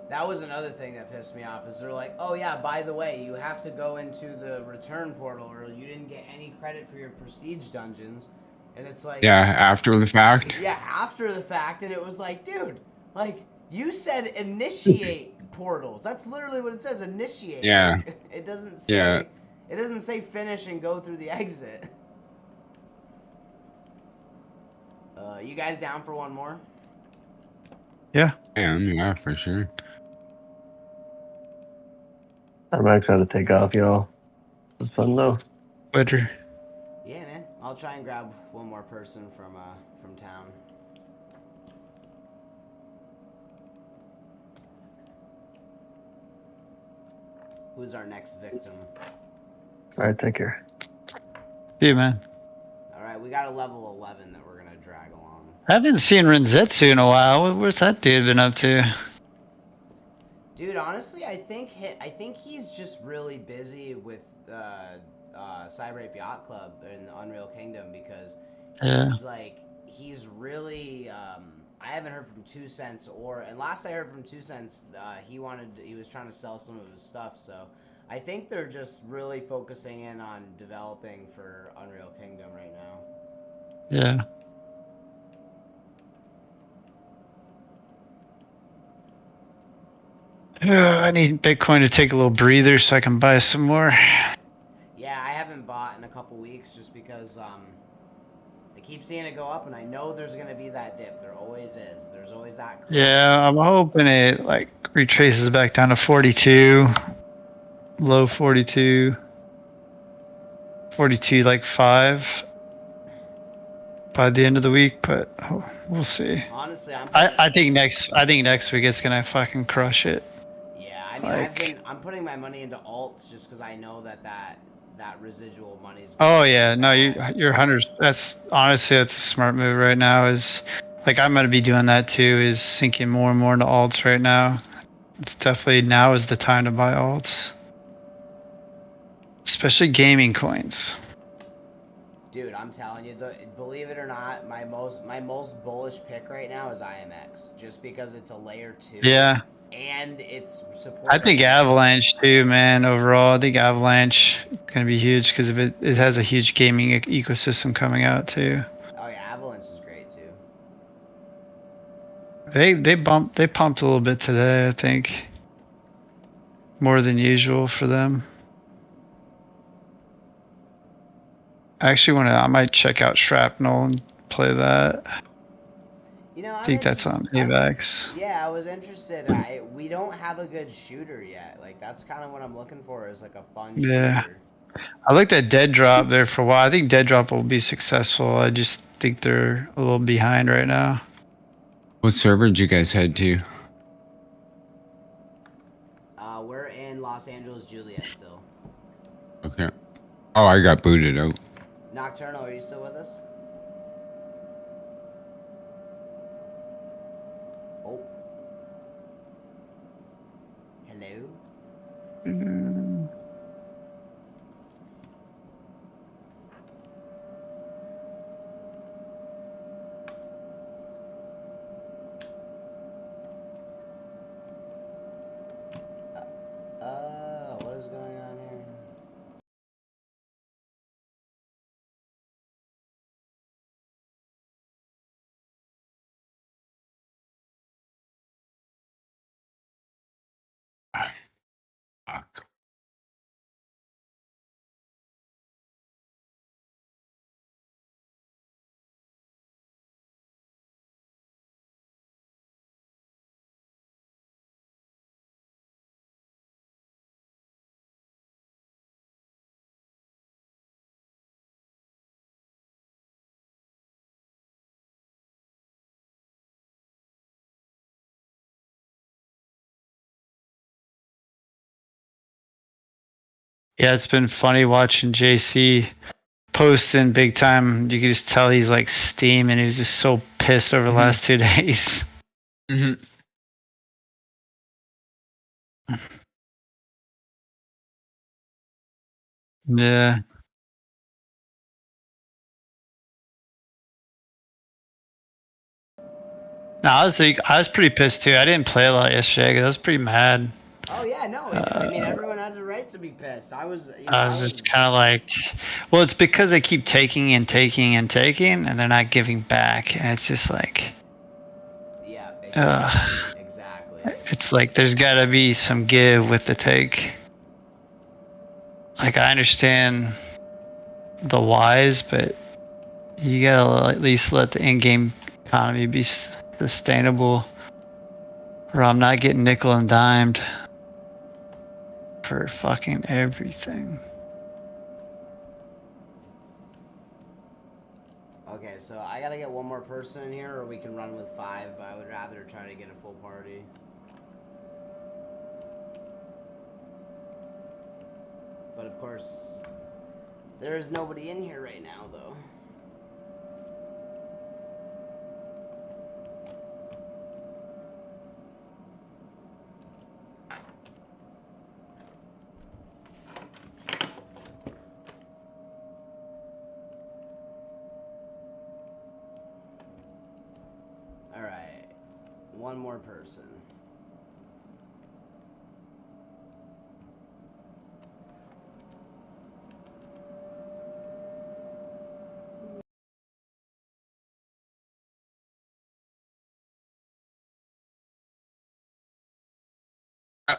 That was another thing that pissed me off. Is they're like, oh yeah, by the way, you have to go into the return portal, or you didn't get any credit for your prestige dungeons, and it's like. Yeah, after the fact. Yeah, after the fact, and it was like, dude. Like, you said initiate portals. That's literally what it says, initiate. Yeah. It doesn't say It doesn't say finish and go through the exit. You guys down for one more? Yeah. Yeah, for sure. I'm actually going to take off, y'all. It was fun though. Later. Yeah, man. I'll try and grab one more person from town. Who's our next victim? All right, take care. See you, man. All right, we got a level 11 that we're gonna drag along. I haven't seen Renzetsu in a while. Where's that dude been up to? Dude, honestly, I think he's just really busy with Cyberape Yacht Club in the Unreal Kingdom because he's really. I haven't heard from 2 Cents and last I heard from 2 Cents, he was trying to sell some of his stuff. So I think they're just really focusing in on developing for Unreal Kingdom right now. Yeah. I need Bitcoin to take a little breather so I can buy some more. Yeah, I haven't bought in a couple weeks just because I keep seeing it go up, and I know there's gonna be that dip. There always is. There's always that. Yeah, I'm hoping it like retraces back down to 42, low 42, 42 like 5 by the end of the week, but we'll see. Honestly, I think next week it's gonna fucking crush it. Yeah, I mean, I'm putting my money into alts just because I know that that residual money's. Oh yeah, no, you're hunters. That's honestly that's a smart move right now. Is like I'm gonna be doing that too. Is sinking more and more into alts right now. It's definitely now is the time to buy alts, especially gaming coins. Dude, I'm telling you, believe it or not, my most bullish pick right now is IMX, just because it's a layer 2. Yeah, and it's support. I think Avalanche too, man. Overall, I think Avalanche is gonna be huge because of it has a huge gaming ecosystem coming out too. Oh yeah, Avalanche is great too. They pumped a little bit today, I think. More than usual for them. I might check out Shrapnel and play that. You know, I think that's on AVAX. Yeah, I was interested. We don't have a good shooter yet. Like that's kind of what I'm looking for is like a fun shooter. I like that Dead Drop there for a while. I think Dead Drop will be successful. I just think they're a little behind right now. What server did you guys head to? We're in Los Angeles, Juliet still. Okay. Oh, I got booted out. Nocturnal, are you still with us? Oh. Hello? What is going on here? Fuck. Yeah, it's been funny watching JC post in big time. You can just tell he's like steaming. He was just so pissed over the last 2 days. Mm-hmm. Yeah. No, I was pretty pissed too. I didn't play a lot yesterday because I was pretty mad. Oh yeah, no. I mean, everyone had the right to be pissed. I was. I was just kind of like, well, it's because they keep taking and taking and taking, and they're not giving back, and it's just like, yeah, exactly. It's like there's got to be some give with the take. Like I understand the whys, but you gotta at least let the in-game economy be sustainable, or I'm not getting nickel and dimed for fucking everything. Okay, so I gotta get one more person in here, or we can run with 5. But I would rather try to get a full party. But of course, there is nobody in here right now, though. Alright. One more person. I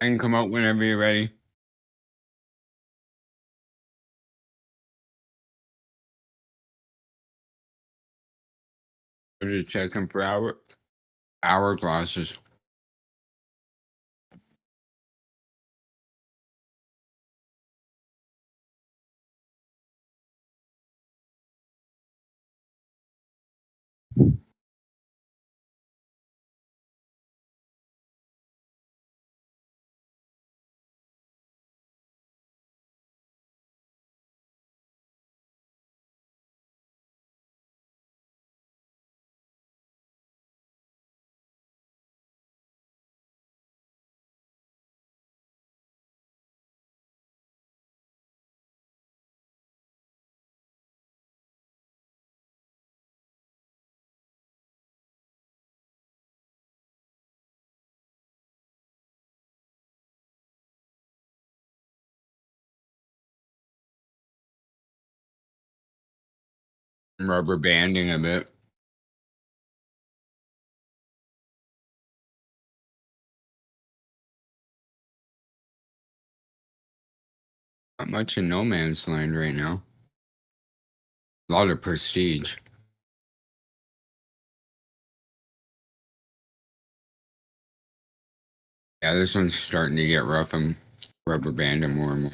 can come out whenever you're ready. I'm just checking for hourglasses. Rubber banding a bit. Not much in no man's land right now. A lot of prestige. Yeah, this one's starting to get rough. I'm rubber banding more and more.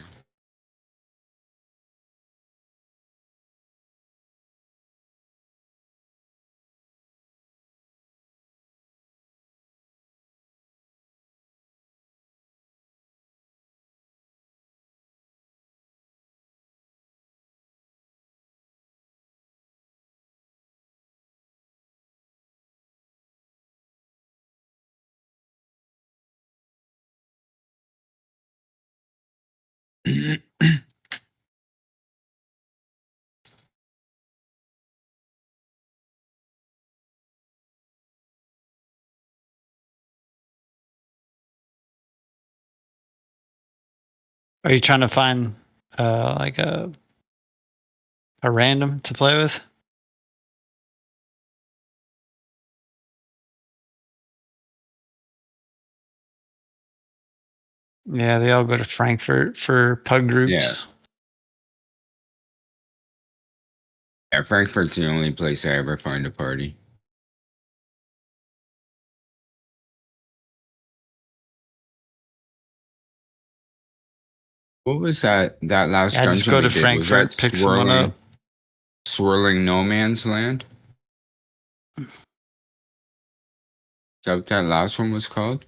Are you trying to find like a random to play with? Yeah, they all go to Frankfurt for pug groups. Yeah. Yeah, Frankfurt's the only place I ever find a party. What was that last Yeah, just dungeon go we to did? Frankfurt, Was that pick someone up. swirling no man's land? Is that what that last one was called?